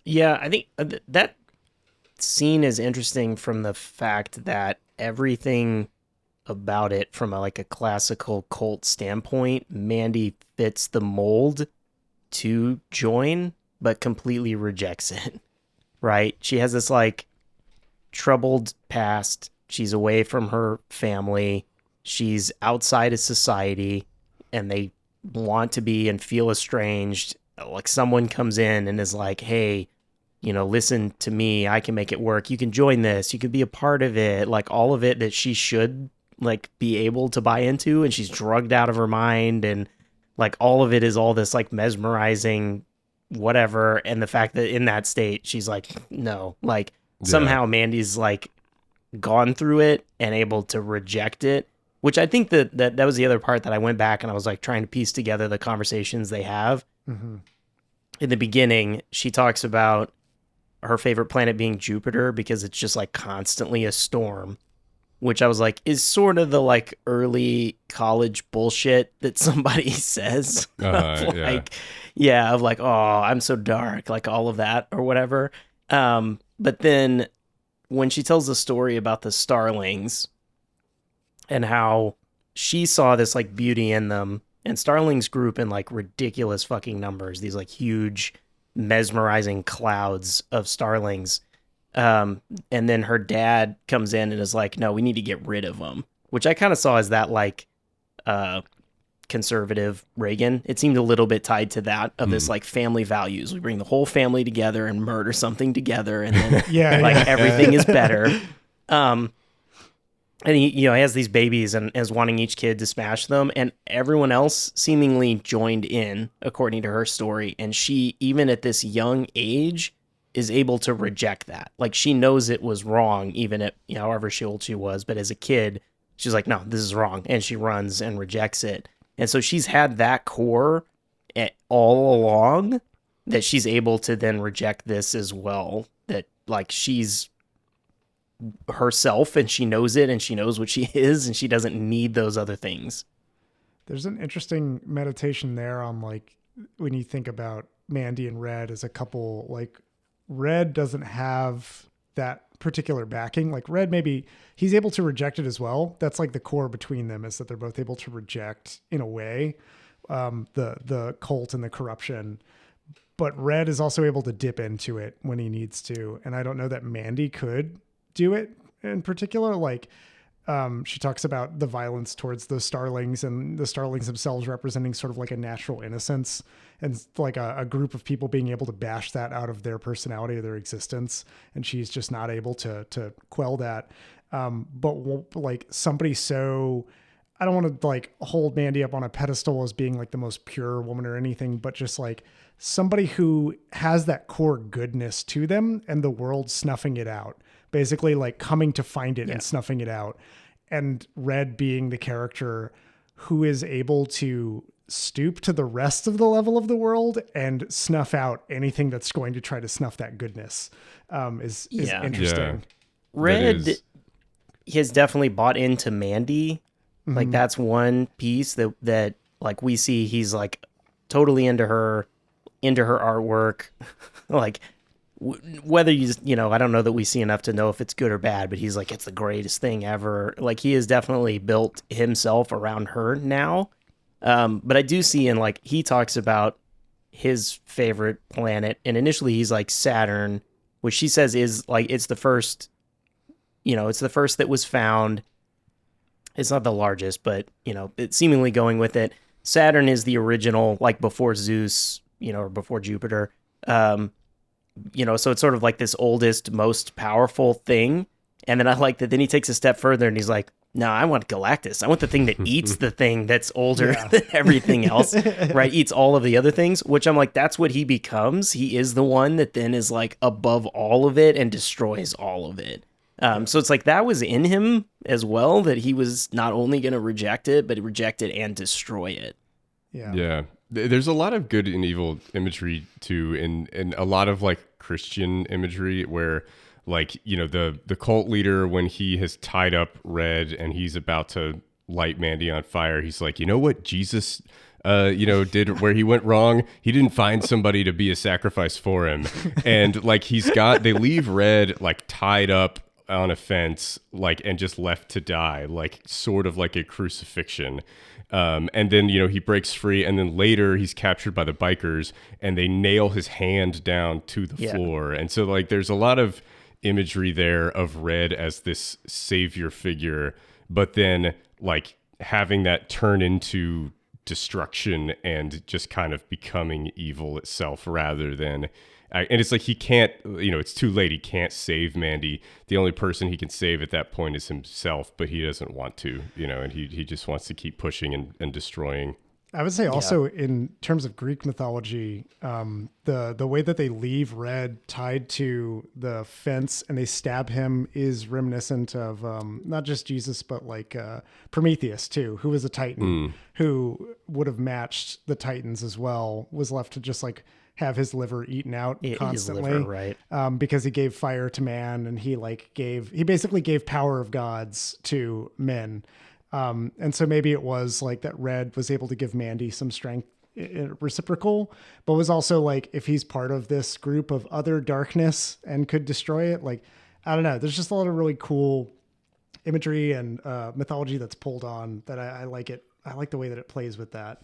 Yeah, I think that scene is interesting from the fact that everything about it from a classical cult standpoint, Mandy fits the mold to join, but completely rejects it, right? She has this like troubled past. She's away from her family. She's outside of society, and they want to be and feel estranged. Like someone comes in and is like, hey, listen to me. I can make it work. You can join this. You can be a part of it. Like all of it that she should like be able to buy into, and she's drugged out of her mind, and like all of it is all this like mesmerizing whatever. And the fact that in that state she's like, no, like somehow Mandy's like gone through it and able to reject it, which I think that was the other part that I went back and I was like trying to piece together the conversations they have. In the beginning, she talks about her favorite planet being Jupiter because it's just like constantly a storm, which I was like, is sort of the like early college bullshit that somebody says. Of like, oh, I'm so dark, like all of that or whatever. But then when she tells the story about the starlings and how she saw this like beauty in them, and starlings group in like ridiculous fucking numbers, these like huge mesmerizing clouds of starlings. And then her dad comes in and is like, no, we need to get rid of them, which I kind of saw as that like conservative Reagan. It seemed a little bit tied to that of this like family values. We bring the whole family together and murder something together, and then everything is better. And he has these babies and is wanting each kid to smash them, and everyone else seemingly joined in according to her story. And she, even at this young age, is able to reject that. Like she knows it was wrong, even at however old she was. But as a kid, she's like, no, this is wrong. And she runs and rejects it. And so she's had that core all along, that she's able to then reject this as well. That like she's herself and she knows it and she knows what she is and she doesn't need those other things. There's an interesting meditation there on like when you think about Mandy and Red as a couple, like Red doesn't have that particular backing. Like Red, maybe he's able to reject it as well. That's like the core between them, is that they're both able to reject in a way the cult and the corruption. But Red is also able to dip into it when he needs to. And I don't know that Mandy could do it in particular. Like she talks about the violence towards the starlings, and the starlings themselves representing sort of like a natural innocence, and like a group of people being able to bash that out of their personality or their existence. And she's just not able to quell that. But like somebody so, I don't want to like hold Mandy up on a pedestal as being like the most pure woman or anything, but just like somebody who has that core goodness to them and the world snuffing it out, basically like coming to find it and snuffing it out. And Red being the character who is able to stoop to the rest of the level of the world and snuff out anything that's going to try to snuff that goodness. Is interesting. Red has definitely bought into Mandy. Like that's one piece that like we see he's like totally into her artwork. Like whether I don't know that we see enough to know if it's good or bad, but he's like, it's the greatest thing ever. Like he has definitely built himself around her now. But I do see like he talks about his favorite planet, and initially he's like Saturn, which she says is like, it's the first that was found. It's not the largest, but it's seemingly going with it. Saturn is the original, like before Zeus, or before Jupiter. So it's sort of like this oldest, most powerful thing. And then I like that then he takes a step further and he's like, no, I want Galactus. I want the thing that eats the thing that's older than everything else, right? Eats all of the other things, which I'm like, that's what he becomes. He is the one that then is like above all of it and destroys all of it. So it's like that was in him as well, that he was not only going to reject it, but reject it and destroy it. Yeah. There's a lot of good and evil imagery too, and a lot of like Christian imagery where like, the cult leader, when he has tied up Red and he's about to light Mandy on fire, he's like, you know what Jesus did where he went wrong? He didn't find somebody to be a sacrifice for him. And like they leave Red like tied up on a fence, like, and just left to die, like sort of like a crucifixion. And then, he breaks free, and then later he's captured by the bikers and they nail his hand down to the floor. And so like, there's a lot of imagery there of Red as this savior figure, but then like having that turn into destruction and just kind of becoming evil itself rather than, and it's like he can't, it's too late. He can't save Mandy. The only person he can save at that point is himself, but he doesn't want to, and he just wants to keep pushing and destroying. I would say also in terms of Greek mythology, the way that they leave Red tied to the fence and they stab him is reminiscent of not just Jesus, but like Prometheus too, who was a Titan who would have matched the Titans as well, was left to just like have his liver eaten out constantly, his liver, right? Because he gave fire to man, and he basically gave power of gods to men. And so maybe it was like that Red was able to give Mandy some strength reciprocal, but was also like, if he's part of this group of other darkness and could destroy it, like, I don't know, there's just a lot of really cool imagery and mythology that's pulled on that I like it. I like the way that it plays with that.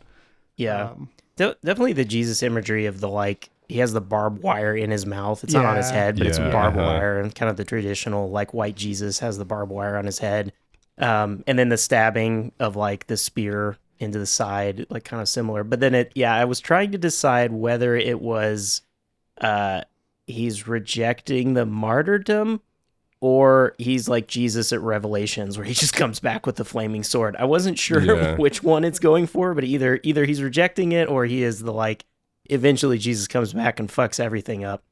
Yeah. Definitely the Jesus imagery of the, like, he has the barbed wire in his mouth. It's not on his head, but it's barbed wire, and kind of the traditional, like, white Jesus has the barbed wire on his head. And then the stabbing of like the spear into the side, like kind of similar. But then I was trying to decide whether it was he's rejecting the martyrdom, or he's like Jesus at Revelations, where he just comes back with the flaming sword. I wasn't sure which one it's going for, but either he's rejecting it, or he is the like, eventually Jesus comes back and fucks everything up.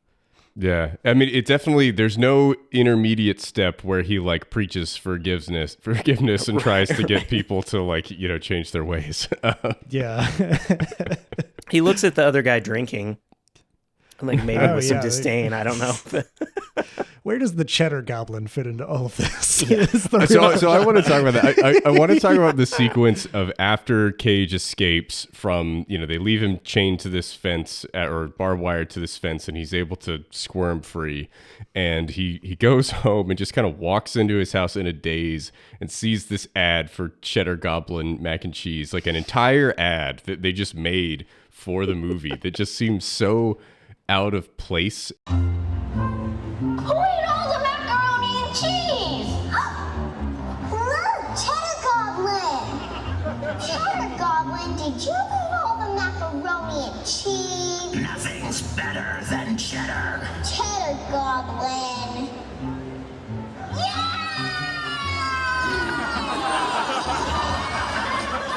Yeah. I mean, it definitely, there's no intermediate step where he like preaches forgiveness and tries to get people to like, change their ways. He looks at the other guy drinking, like maybe with some disdain. I don't know. Where does the cheddar goblin fit into all of this? So I want to talk about that. I want to talk about the sequence of after Cage escapes from, they leave him chained to this fence or barbed wire to this fence, and he's able to squirm free. And he goes home and just kind of walks into his house in a daze and sees this ad for cheddar goblin mac and cheese, like an entire ad that they just made for the movie that just seems so out of place. Who ate all the macaroni and cheese? Look, Cheddar Goblin! Cheddar Goblin, did you eat all the macaroni and cheese? Nothing's better than cheddar. Cheddar Goblin.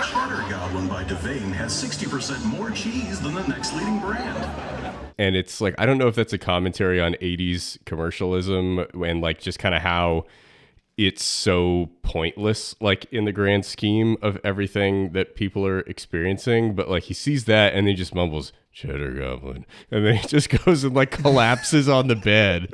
Cheddar Goblin by Devane has 60% more cheese than the next leading brand. And it's like, I don't know if that's a commentary on 80s commercialism and like just kind of how it's so pointless, like in the grand scheme of everything that people are experiencing. But like he sees that and then he just mumbles, "Cheddar Goblin," and then he just goes and like collapses on the bed.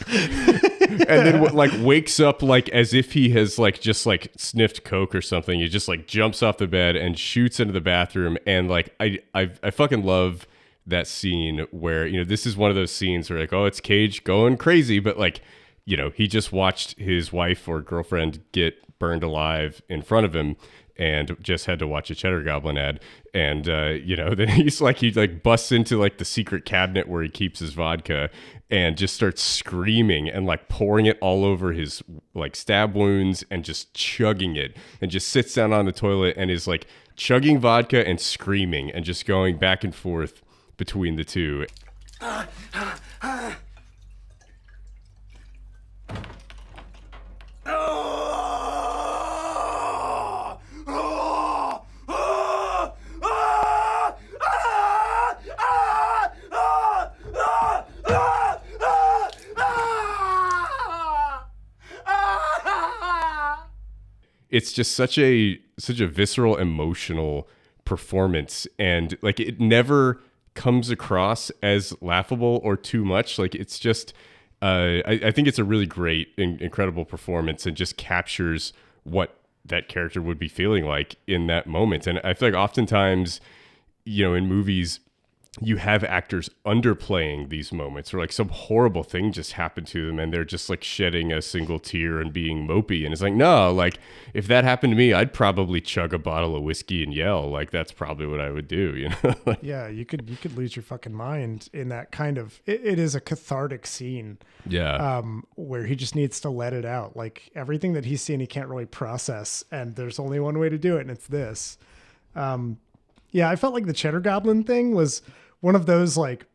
And then like wakes up like as if he has like just like sniffed coke or something. He just like jumps off the bed and shoots into the bathroom. And like I fucking love that scene where, you know, this is one of those scenes where like, oh, it's Cage going crazy, but like, you know, he just watched his wife or girlfriend get burned alive in front of him and just had to watch a Cheddar Goblin ad. And, you know, then he busts into like the secret cabinet where he keeps his vodka and just starts screaming and like pouring it all over his like stab wounds and just chugging it, and just sits down on the toilet and is like chugging vodka and screaming and just going back and forth between the two. It's just such a visceral, emotional performance, and like it never comes across as laughable or too much. Like it's just, I think it's a really great, incredible performance, and just captures what that character would be feeling like in that moment. And I feel like oftentimes, you know, in movies, you have actors underplaying these moments, or like some horrible thing just happened to them and they're just like shedding a single tear and being mopey. And it's like, no, like if that happened to me, I'd probably chug a bottle of whiskey and yell. Like that's probably what I would do, you know? Like, yeah, you could lose your fucking mind in that kind of, it is a cathartic scene. Yeah. Where he just needs to let it out. Like everything that he's seen, he can't really process, and there's only one way to do it, and it's this. Yeah, I felt like the Cheddar Goblin thing was one of those, like,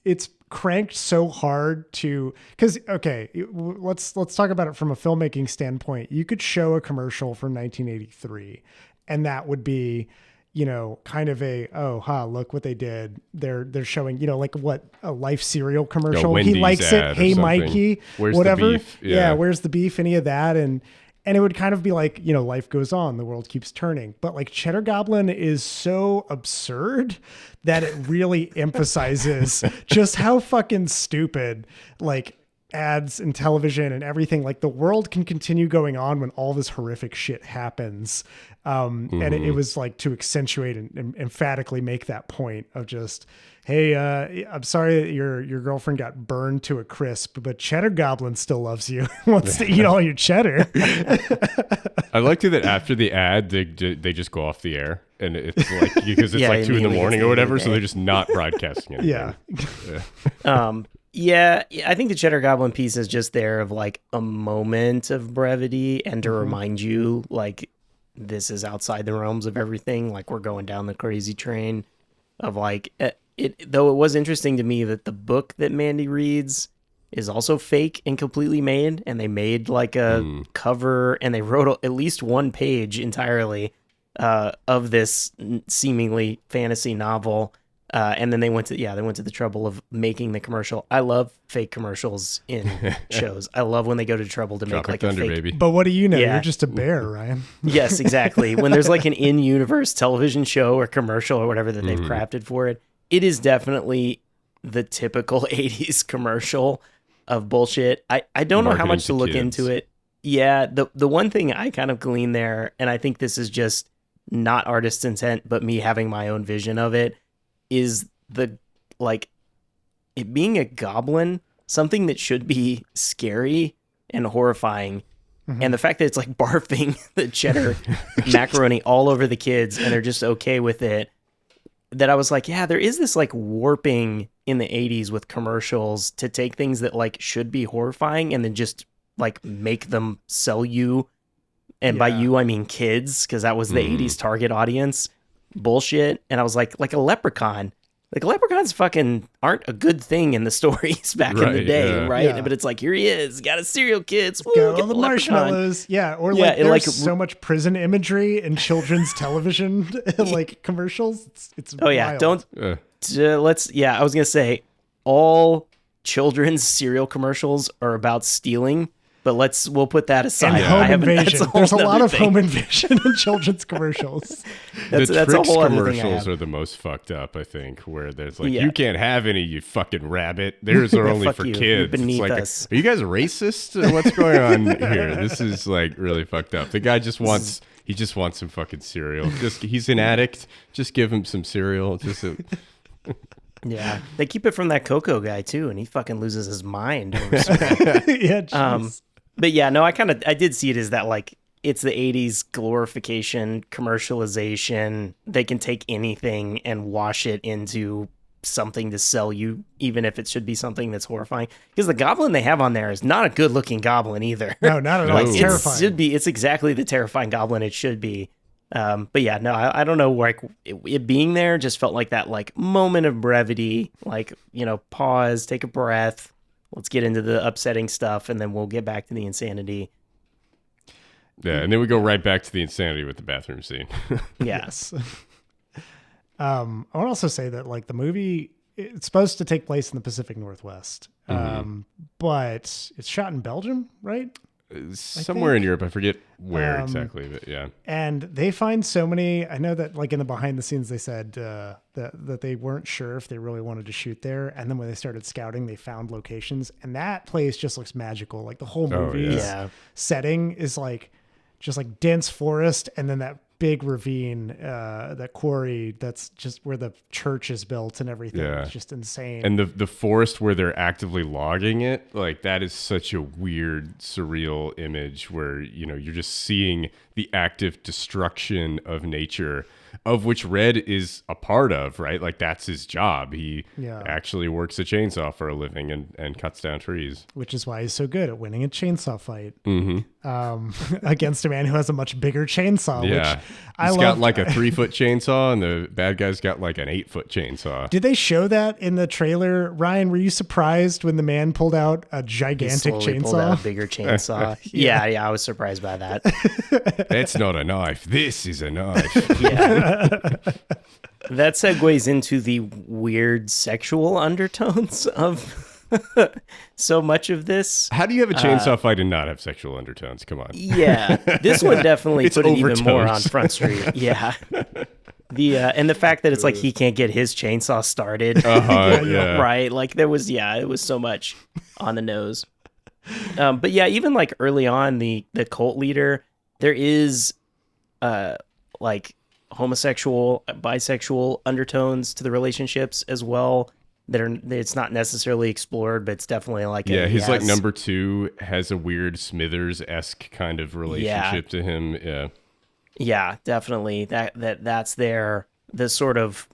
it's cranked so hard to, because, okay, let's talk about it from a filmmaking standpoint. You could show a commercial from 1983, and that would be, you know, kind of a, look what they did. They're showing, you know, like what a Life cereal commercial. He likes it. Hey, Mikey, where's whatever. The beef? Yeah, where's the beef? Any of that, and it would kind of be like, you know, life goes on, the world keeps turning. But like Cheddar Goblin is so absurd that it really emphasizes just how fucking stupid, like, ads and television and everything, like the world can continue going on when all this horrific shit happens. And it was like to accentuate and emphatically make that point of just, hey, I'm sorry that your girlfriend got burned to a crisp, but Cheddar Goblin still loves you, wants to eat all your cheddar. I liked it that after the ad, they just go off the air, and it's like, because it's like 2 a.m. or whatever, so they're just not broadcasting anything. Yeah, I think the Cheddar Goblin piece is just there of like a moment of brevity and to remind you, like, this is outside the realms of everything. Like, we're going down the crazy train of like it. Though it was interesting to me that the book that Mandy reads is also fake and completely made, and they made like a cover, and they wrote at least one page entirely of this seemingly fantasy novel. And then they went to the trouble of making the commercial. I love fake commercials in shows. I love when they go to trouble to make like Thunder, a fake. baby. But what do you know? You're just a bear, Ryan. Yes, exactly. When there's like an in-universe television show or commercial or whatever that they've crafted for it, it is definitely the typical 80s commercial of bullshit. I don't know how much to look into it. Yeah, the one thing I kind of glean there, and I think this is just not artist's intent, but me having my own vision of it, is the, like, it being a goblin, something that should be scary and horrifying. And the fact that it's like barfing the cheddar macaroni all over the kids and they're just okay with it, that I was like, yeah, there is this like warping in the 80s with commercials to take things that like should be horrifying and then just like make them sell you. And by you, I mean kids, because that was the 80s target audience. Bullshit. And I was like a leprechaun. Like, leprechauns fucking aren't a good thing in the stories back in the day, right? Yeah. But it's like, here he is, got a cereal, kids. Woo, got all the marshmallows. Yeah, or like there's like, so much prison imagery in children's television like commercials. It's wild. I was gonna say all children's cereal commercials are about stealing. but we'll put that aside. And home invasion. There's a lot of thing. home invasion in children's commercials. That's the a Trix whole other thing I commercials have. are the most fucked up, I think, where there's like, Yeah. you can't have any, you fucking rabbit. Theirs are only Fuck for you. kids. You're It's beneath like, us. are you guys racist? What's going on here? This is like really fucked up. The guy just wants some fucking cereal. He's an addict. Just give him some cereal. Yeah, they keep it from that Coco guy too, and he fucking loses his mind over cereal. Yeah, jeez. But yeah, no, I did see it as that, like, it's the 80s glorification, commercialization. They can take anything and wash it into something to sell you, even if it should be something that's horrifying. Because the goblin they have on there is not a good looking goblin either. No, not at all. It's terrifying. It's exactly the terrifying goblin it should be. But yeah, no, I don't know, like, it being there just felt like that, like, moment of brevity, like, pause, take a breath. Let's get into the upsetting stuff, and then we'll get back to the insanity. Yeah, and then we go right back to the insanity with the bathroom scene. Yes. I want to also say that, like, the movie, it's supposed to take place in the Pacific Northwest, but it's shot in Belgium, right? Somewhere in Europe. I forget where exactly, but yeah. And they find so many, I know that, like, in the behind the scenes, they said that they weren't sure if they really wanted to shoot there. And then when they started scouting, they found locations, and that place just looks magical. Like, the whole movie's setting is like, just like dense forest, and then that big ravine, that quarry, that's just where the church is built and everything. Yeah. It's just insane. And the forest where they're actively logging it, like, that is such a weird, surreal image where, you're just seeing the active destruction of nature, of which Red is a part of, right? Like, that's his job. He actually works a chainsaw for a living and cuts down trees. Which is why he's so good at winning a chainsaw fight against a man who has a much bigger chainsaw. Yeah. Which I He's love. got like a 3-foot chainsaw, and the bad guy's got like an 8-foot chainsaw. Did they show that in the trailer? Ryan, were you surprised when the man pulled out a gigantic chainsaw? Pulled out a bigger chainsaw. yeah, I was surprised by that. That's not a knife. This is a knife. Yeah. That segues into the weird sexual undertones of so much of this. How do you have a chainsaw fight and not have sexual undertones? Come on. Yeah, this one definitely It's put it even more overtones. on Front Street. Yeah. And the fact that it's like he can't get his chainsaw started. Yeah. Right? Like, it was so much on the nose. But yeah, even like early on, the cult leader, there is like homosexual, bisexual undertones to the relationships as well. It's not necessarily explored, but it's definitely like he's like number 2 has a weird Smithers-esque kind of relationship to him. Yeah, definitely. That's the sort of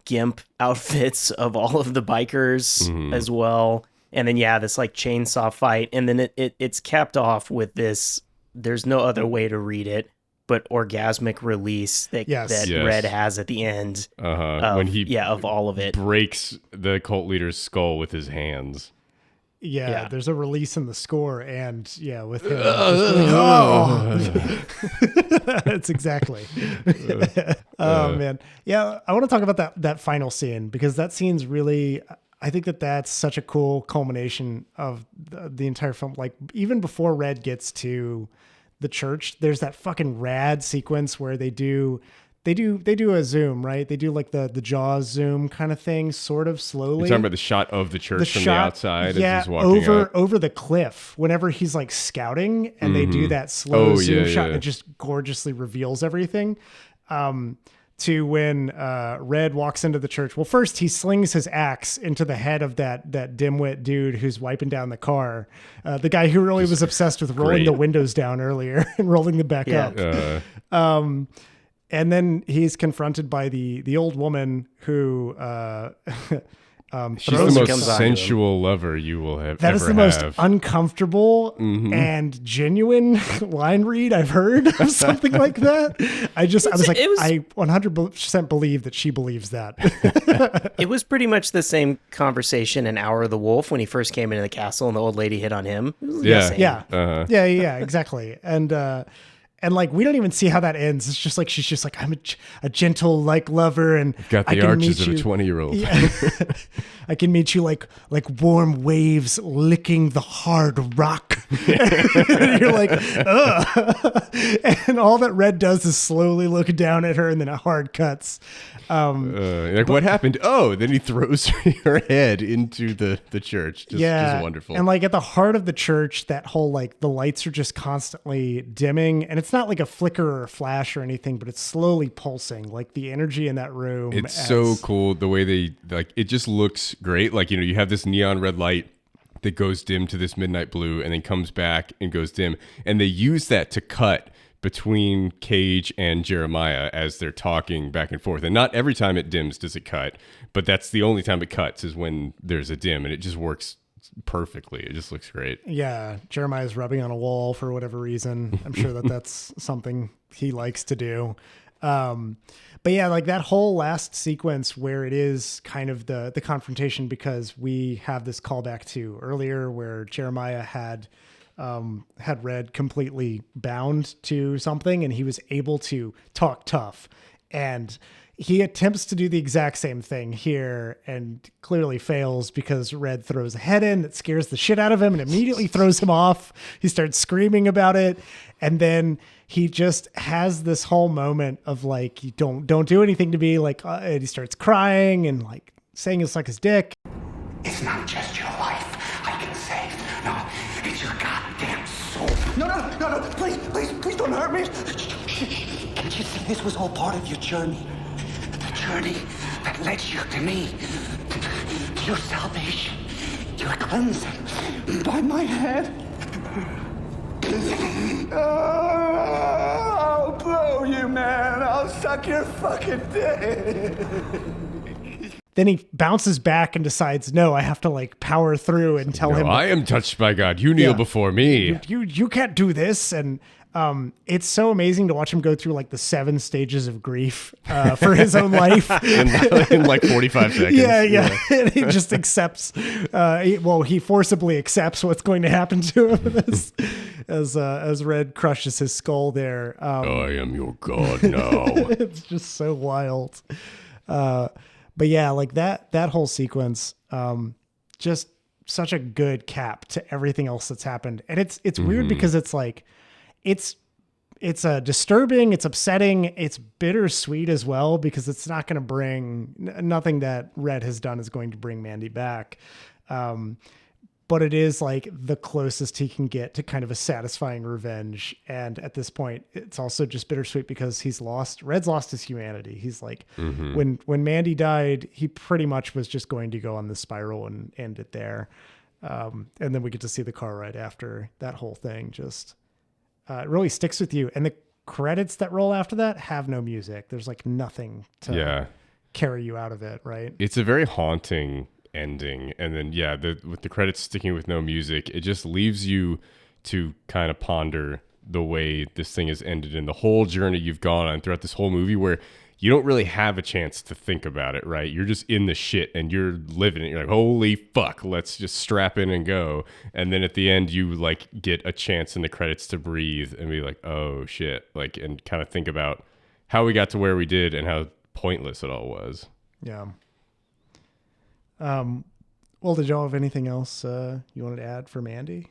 gimp outfits of all of the bikers as well. And then this like chainsaw fight, and then it's capped off with this. There's no other way to read it, but orgasmic release that Red has at the end. When he of all of it breaks the cult leader's skull with his hands. Yeah, there's a release in the score, and with him. It's exactly. Oh man, I want to talk about that final scene, because that scene's really. I think that's such a cool culmination of the entire film. Like, even before Red gets to the church, there's that fucking rad sequence where they do a zoom, right? They do like the Jaws zoom kind of thing, sort of slowly. You're talking about the shot of the church from the outside as he's walking over the cliff whenever he's like scouting, and they do that slow zoom shot and it just gorgeously reveals everything. To when Red walks into the church. Well, first he slings his axe into the head of that dimwit dude who's wiping down the car. The guy who really was obsessed with rolling the windows down earlier and rolling them back up. And then he's confronted by the old woman who she's the most sensual lover you will have. That is the most uncomfortable and genuine line read I've heard of something like that. I I 100% believe that she believes that. It was pretty much the same conversation in Hour of the Wolf when he first came into the castle and the old lady hit on him. Yeah, exactly. And like, we don't even see how that ends. It's just like, she's just like, I'm a gentle like lover, and I've got the arches of a 20-year-old. Yeah. I can meet you like warm waves licking the hard rock. And you're like, ugh. And all that Red does is slowly look down at her, and then it hard cuts. What happened? Oh, then he throws her head into the church. Just wonderful. And like at the heart of the church, that whole like the lights are just constantly dimming, and it's not like a flicker or a flash or anything, but it's slowly pulsing. Like the energy in that room. It's so cool the way they like. It just looks great. Like, you have this neon red light that goes dim to this midnight blue, and then comes back and goes dim, and they use that to cut between Cage and Jeremiah as they're talking back and forth. And not every time it dims does it cut, but that's the only time it cuts is when there's a dim, and it just works perfectly. It just looks great. Yeah. Jeremiah's rubbing on a wall for whatever reason. I'm sure that's something he likes to do. But yeah, like that whole last sequence where it is kind of the confrontation, because we have this callback to earlier where Jeremiah had Red completely bound to something, and he was able to talk tough, and he attempts to do the exact same thing here and clearly fails because Red throws a head in that scares the shit out of him and immediately throws him off. He starts screaming about it. And then he just has this whole moment of like, you don't do anything to me. Like, and he starts crying and like saying it's like his dick. It's not just your life I can save. No, it's your goddamn soul. No, please don't hurt me. Can't you see this was all part of your journey? The journey that led you to me. To your salvation. Your cleansing. By my head. I'll blow you, man. I'll suck your fucking dick. Then he bounces back and decides, no, I have to like power through and tell him. I am touched by God. You kneel before me. You can't do this. And it's so amazing to watch him go through like the 7 stages of grief for his own life in like 45 seconds. Yeah. And he just accepts. He forcibly accepts what's going to happen to him as Red crushes his skull there. I am your God now. It's just so wild. But yeah, like that whole sequence, just such a good cap to everything else that's happened. And it's weird because it's like, it's disturbing, it's upsetting, it's bittersweet as well, because it's not going to bring nothing that Red has done is going to bring Mandy back. But it is like the closest he can get to kind of a satisfying revenge. And at this point, it's also just bittersweet because Red's lost his humanity. He's like, when Mandy died, he pretty much was just going to go on this spiral and end it there. And then we get to see the car ride after that whole thing. Just, it really sticks with you. And the credits that roll after that have no music. There's like nothing to carry you out of it. Right. It's a very haunting ending, and then with the credits sticking with no music, it just leaves you to kind of ponder the way this thing has ended and the whole journey you've gone on throughout this whole movie, where you don't really have a chance to think about it, right? You're just in the shit and you're living it. You're like, holy fuck, let's just strap in and go. And then at the end, you like get a chance in the credits to breathe and be like, oh shit, like, and kind of think about how we got to where we did and how pointless it all was. Yeah. Well, did y'all have anything else you wanted to add for Mandy?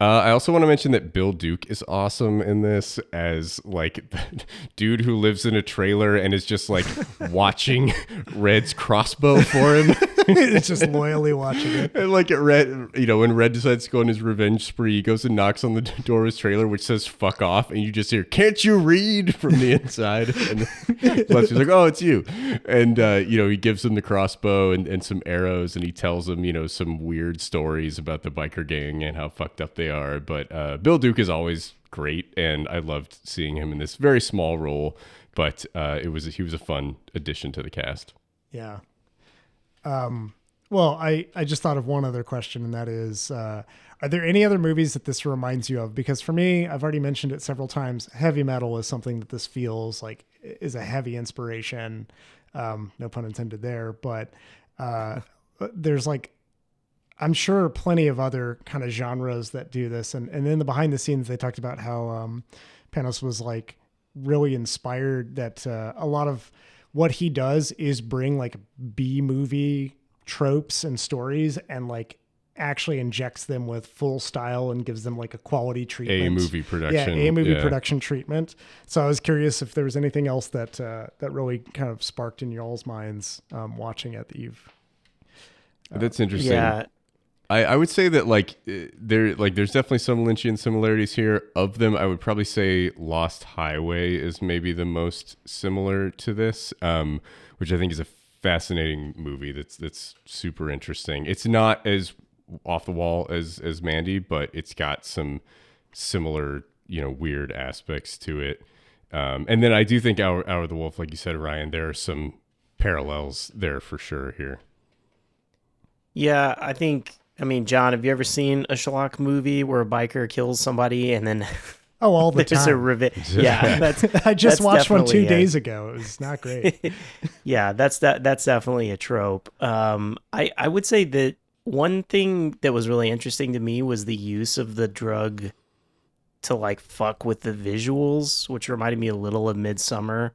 I also want to mention that Bill Duke is awesome in this as like the dude who lives in a trailer and is just like watching Red's crossbow for him. It's just loyally watching it. And like when Red decides to go on his revenge spree, he goes and knocks on the door of his trailer, which says "fuck off," and you just hear "Can't you read?" from the inside. And Leslie's like, "Oh, it's you." And he gives him the crossbow and some arrows, and he tells him some weird stories about the biker gang and how fucked up they are. But Bill Duke is always great, and I loved seeing him in this very small role. But he was a fun addition to the cast. Yeah. Well, I just thought of one other question, and that is, are there any other movies that this reminds you of? Because for me, I've already mentioned it several times. Heavy metal is something that this feels like is a heavy inspiration. No pun intended there, but there's like, I'm sure plenty of other kind of genres that do this. And in the behind the scenes, they talked about how Panos was like really inspired that a lot of what he does is bring like B movie tropes and stories and like actually injects them with full style and gives them like a quality treatment. A movie production. Yeah, a movie production treatment. So I was curious if there was anything else that that really kind of sparked in y'all's minds watching it that you've. That's interesting. Yeah. I would say that there's definitely some Lynchian similarities here. Of them, I would probably say Lost Highway is maybe the most similar to this, which I think is a fascinating movie that's super interesting. It's not as off the wall as Mandy, but it's got some similar, weird aspects to it. And then I do think Hour of the Wolf, like you said, Ryan, there are some parallels there for sure here. Yeah, I mean, John, have you ever seen a Schlock movie where a biker kills somebody and then all the there's time. a revenge? Yeah, I just watched one 2 days ago. It was not great. Yeah, that's definitely a trope. I would say that one thing that was really interesting to me was the use of the drug to like fuck with the visuals, which reminded me a little of Midsummer.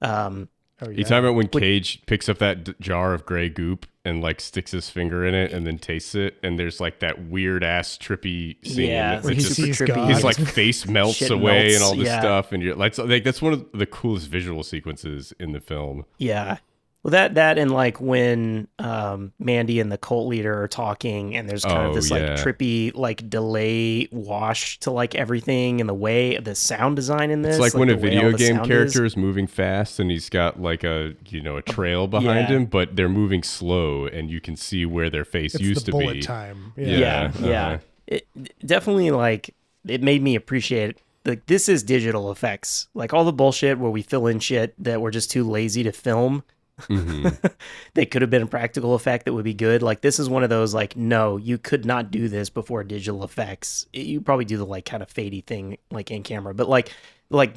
You talking about when Cage picks up that jar of gray goop and like sticks his finger in it and then tastes it, and there's like that weird ass trippy scene. Yeah, where he sees God. His like face melts Shit away melts, and all this yeah. stuff, and you're like that's one of the coolest visual sequences in the film. Yeah. Well, that and like when Mandy and the cult leader are talking, and there's kind of this like trippy like delay wash to like everything, and the sound design in this. It's like when a video game character is is moving fast and he's got like a trail behind him, but they're moving slow, and you can see where their face used to bullet be. Time. Yeah. It definitely like it made me appreciate like this is digital effects, like all the bullshit where we fill in shit that we're just too lazy to film. Mm-hmm. They could have been a practical effect that would be good. Like this is one of those like, no, you could not do this before digital effects. You probably do the like kind of fadey thing like in camera, but like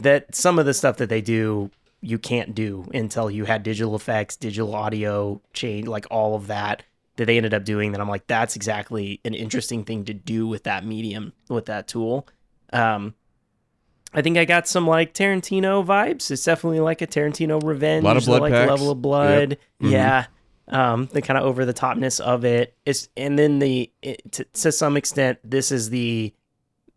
that some of the stuff that they do you can't do until you had digital effects, digital audio change, like all of that they ended up doing. That I'm like, that's exactly an interesting thing to do with that medium, with that tool. I think I got some like Tarantino vibes. It's definitely like a Tarantino revenge. A lot of blood like packs. Level of blood. Yep. Mm-hmm. Yeah. The kind of over the topness of it is, and then to some extent, this is the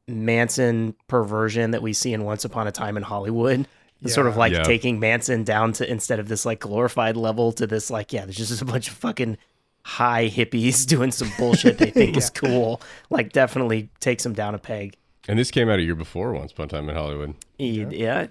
Manson perversion that we see in Once Upon a Time in Hollywood. It's sort of like taking Manson down to, instead of this like glorified level, to this like, there's just a bunch of fucking high hippies doing some bullshit they think is cool. Like definitely takes them down a peg. And this came out a year before Once Upon a Time in Hollywood. Yeah.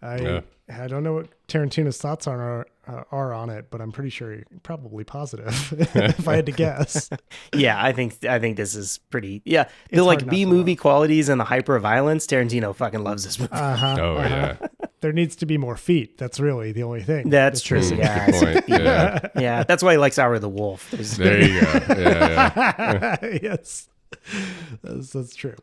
I don't know what Tarantino's thoughts are on it, but I'm pretty sure probably positive if I had to guess. Yeah, I think this is pretty. Yeah, the like B movie qualities and the hyper violence. Tarantino fucking loves this movie. Yeah. There needs to be more feet. That's really the only thing. That's true. Yeah. Good point. Yeah. That's why he likes Hour of the Wolf. There you go. Yeah. Yes, that's true.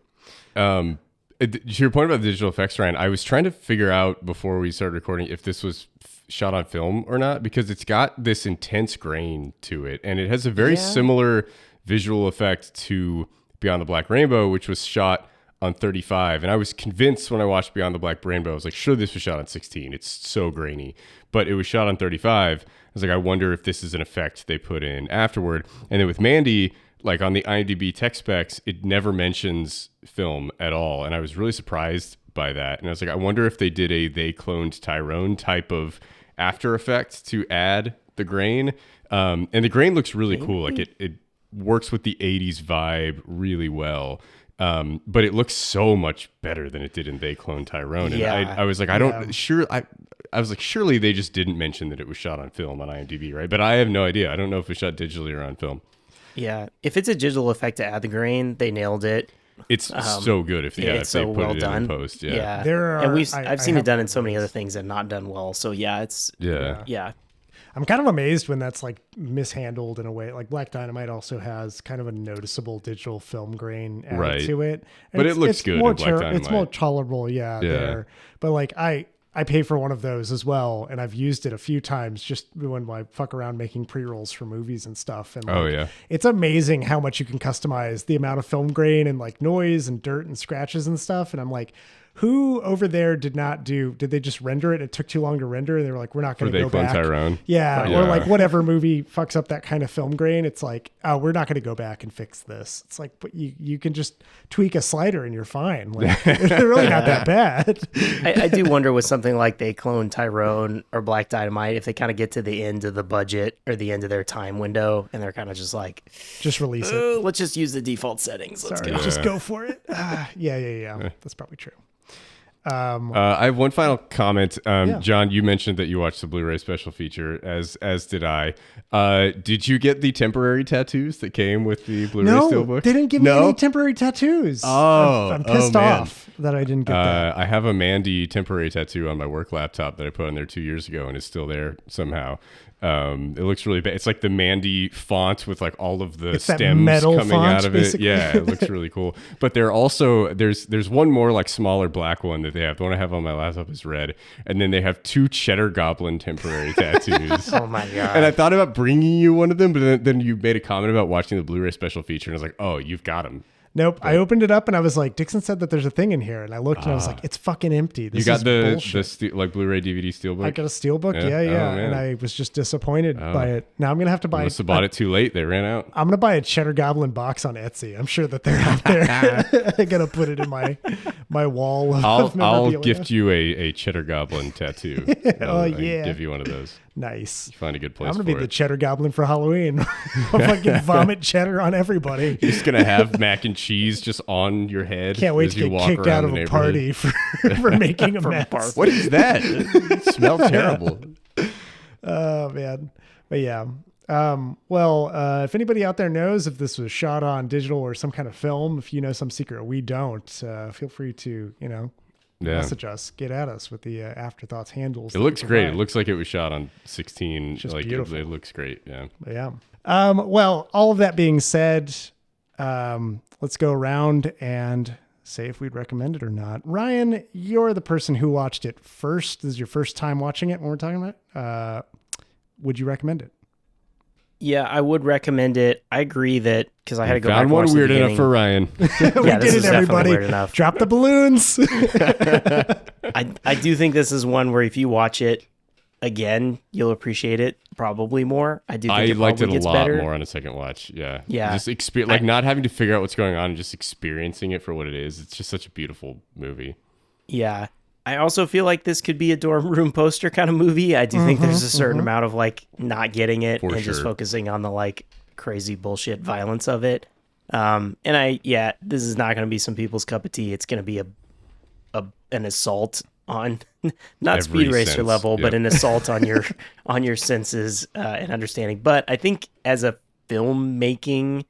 To your point about the digital effects, Ryan, I was trying to figure out before we started recording if this was shot on film or not, because it's got this intense grain to it, and it has a very similar visual effect to Beyond the Black Rainbow, which was shot on 35. And I was convinced when I watched Beyond the Black Rainbow, I was like, sure, this was shot on 16. It's so grainy, but it was shot on 35. I was like, I wonder if this is an effect they put in afterward. And then with Mandy, like on the IMDb tech specs, it never mentions film at all. And I was really surprised by that. And I was like, I wonder if they did they cloned Tyrone type of after effect to add the grain. And the grain looks really cool. Like it works with the 80s vibe really well. But it looks so much better than it did in They Cloned Tyrone. And I was like, I was like, surely they just didn't mention that it was shot on film on IMDb, right? But I have no idea. I don't know if it was shot digitally or on film. Yeah, if it's a digital effect to add the grain, they nailed it. It's so good if it's they so put well it done. in post. I've seen it done in so many other things and not done well. So yeah. I'm kind of amazed when that's like mishandled in a way. Like Black Dynamite also has kind of a noticeable digital film grain added to it, and but it looks good. More in Black Dynamite. It's more tolerable, there. But like I pay for one of those as well, and I've used it a few times just when I fuck around making pre-rolls for movies and stuff. And it's amazing how much you can customize the amount of film grain and like noise and dirt and scratches and stuff. And I'm like, who over there did they just render it? It took too long to render. And they were like, we're not going to go back. Tyrone. Yeah. Or like whatever movie fucks up that kind of film grain. It's like, oh, we're not going to go back and fix this. It's like, but you can just tweak a slider and you're fine. Like, it's really not that bad. I do wonder with something like they clone Tyrone or Black Dynamite, if they kind of get to the end of the budget or the end of their time window and they're kind of just like, just release it. Let's just use the default settings. Let's go. Just go for it. Yeah. That's probably true. I have one final comment. John, you mentioned that you watched the Blu-ray special feature, as did I. Did you get the temporary tattoos that came with the Blu-ray steelbook? They didn't give me any temporary tattoos. I'm pissed off that I didn't get that. I have a Mandy temporary tattoo on my work laptop that I put on there 2 years ago, and it's still there somehow. It looks really bad. It's like the Mandy font with like all of the stems coming out of it. Basically. Yeah, it looks really cool. But they're also there's one more like smaller black one that they have. The one I have on my laptop is red, and then they have 2 Cheddar Goblin temporary tattoos. Oh my god! And I thought about bringing you one of them, but then you made a comment about watching the Blu-ray special feature, and I was like, oh, you've got them. Nope. I opened it up and I was like, Dixon said that there's a thing in here. And I looked and I was like, it's fucking empty. This you got is the like Blu-ray DVD steelbook? I got a steelbook. Yeah. Oh, and I was just disappointed by it. Now I'm going to have to buy You must have bought it too late. They ran out. I'm going to buy a Cheddar Goblin box on Etsy. I'm sure that they're out there. I'm going to put it in my wall of I'll gift you a Cheddar Goblin tattoo. Oh, I yeah. give you one of those. Nice. You find a good place I'm for going to be it. the Cheddar Goblin for Halloween. I'm fucking vomit cheddar on everybody. You're just going to have mac and cheese just on your head. Can't wait as to you get walk kicked around out of the a party for making a mess. What is that? It smells terrible. Oh, man. But yeah. If anybody out there knows if this was shot on digital or some kind of film, if you know some secret we don't, feel free to, message us, get at us with the Afterthoughts handles. It looks great. It looks like it was shot on 16. Just like beautiful. It looks great. Yeah. But yeah. All of that being said, let's go around and say if we'd recommend it or not. Ryan, you're the person who watched it first. This is your first time watching it when we're talking about it. Would you recommend it? Yeah, I would recommend it. I agree that because I had to go back Found and one watch weird the enough for Ryan. We did it, everybody. Weird enough. Drop the balloons. I do think this is one where if you watch it again, you'll appreciate it probably more. I do think I liked it a lot better. more on a second watch. Yeah. Yeah. Just not having to figure out what's going on and just experiencing it for what it is. It's just such a beautiful movie. Yeah. I also feel like this could be a dorm room poster kind of movie. I do think there's a certain amount of like not getting it and just focusing on the like crazy bullshit violence of it. This is not going to be some people's cup of tea. It's going to be an assault on not Every Speed Racer sense, level, but an assault on your senses and understanding. But I think as a filmmaking,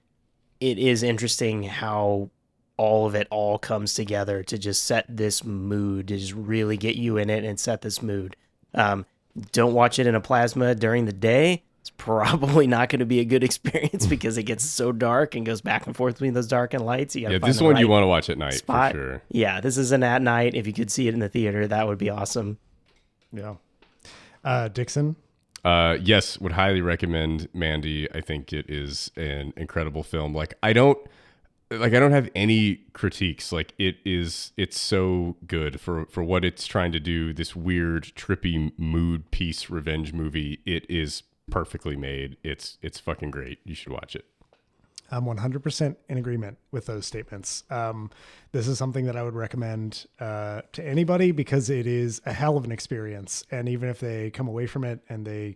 it is interesting how all of it all comes together to just set this mood, to just really get you in it and set this mood. Don't watch it in a plasma during the day. It's probably not going to be a good experience because it gets so dark and goes back and forth between those dark and lights. You This one you want to watch at night spot. for sure. Yeah, this is an at night. If you could see it in the theater, that would be awesome. Yeah. Dixon? Yes, would highly recommend Mandy. I think it is an incredible film. I don't have any critiques. It's so good for what it's trying to do. This weird, trippy mood piece revenge movie. It is perfectly made. It's fucking great. You should watch it. I'm 100% in agreement with those statements. This is something that I would recommend to anybody because it is a hell of an experience. And even if they come away from it and they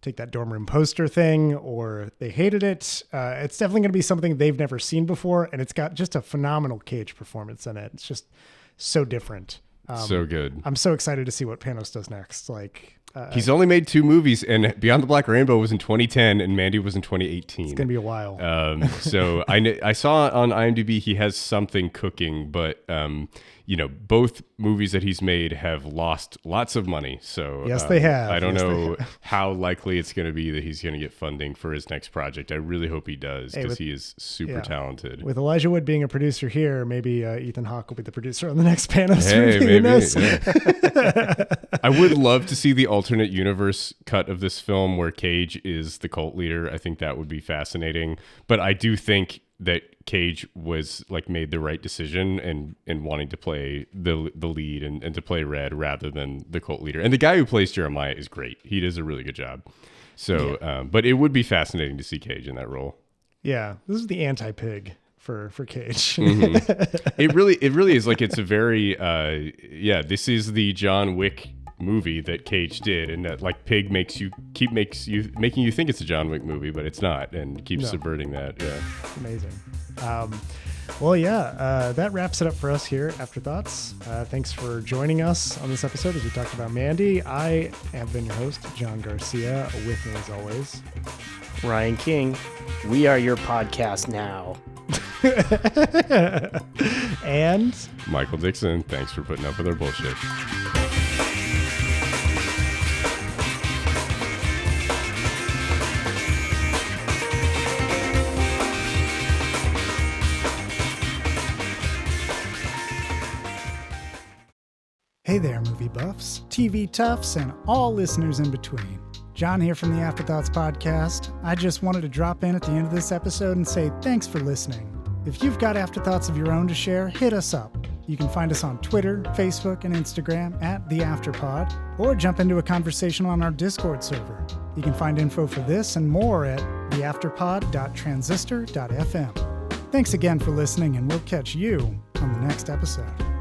take that dorm room poster thing or they hated it, it's definitely going to be something they've never seen before. And it's got just a phenomenal Cage performance in it. It's just so different. So good. I'm so excited to see what Panos does next. He's only made 2 movies, and Beyond the Black Rainbow was in 2010, and Mandy was in 2018. It's gonna be a while. So I saw on IMDb he has something cooking, but both movies that he's made have lost lots of money. So yes, they have. I don't know how likely it's going to be that he's going to get funding for his next project. I really hope he does because he is super talented. With Elijah Wood being a producer here, maybe Ethan Hawke will be the producer on the next Panos maybe. Yeah. I would love to see the alternate universe cut of this film where Cage is the cult leader. I think that would be fascinating. But I do think that Cage was like made the right decision and wanting to play the lead and to play Red rather than the cult leader. And the guy who plays Jeremiah is great. He does a really good job. So, but it would be fascinating to see Cage in that role. Yeah, this is the anti-pig for Cage. It really is. Like, it's a very this is the John Wick movie that Cage did, and that like Pig making you think it's a John Wick movie, but it's not, and keeps subverting that. Yeah, amazing. That wraps it up for us here at Afterthoughts. Thanks for joining us on this episode as we talked about Mandy. I have been your host, John Garcia. With me as always, Ryan King. We are your podcast now. And Michael Dixon. Thanks for putting up with our bullshit. Hey there, movie buffs, TV toughs, and all listeners in between. John here from the Afterthoughts podcast. I just wanted to drop in at the end of this episode and say thanks for listening. If you've got afterthoughts of your own to share, hit us up. You can find us on Twitter, Facebook, and Instagram at The Afterpod, or jump into a conversation on our Discord server. You can find info for this and more at theafterpod.transistor.fm. Thanks again for listening, and we'll catch you on the next episode.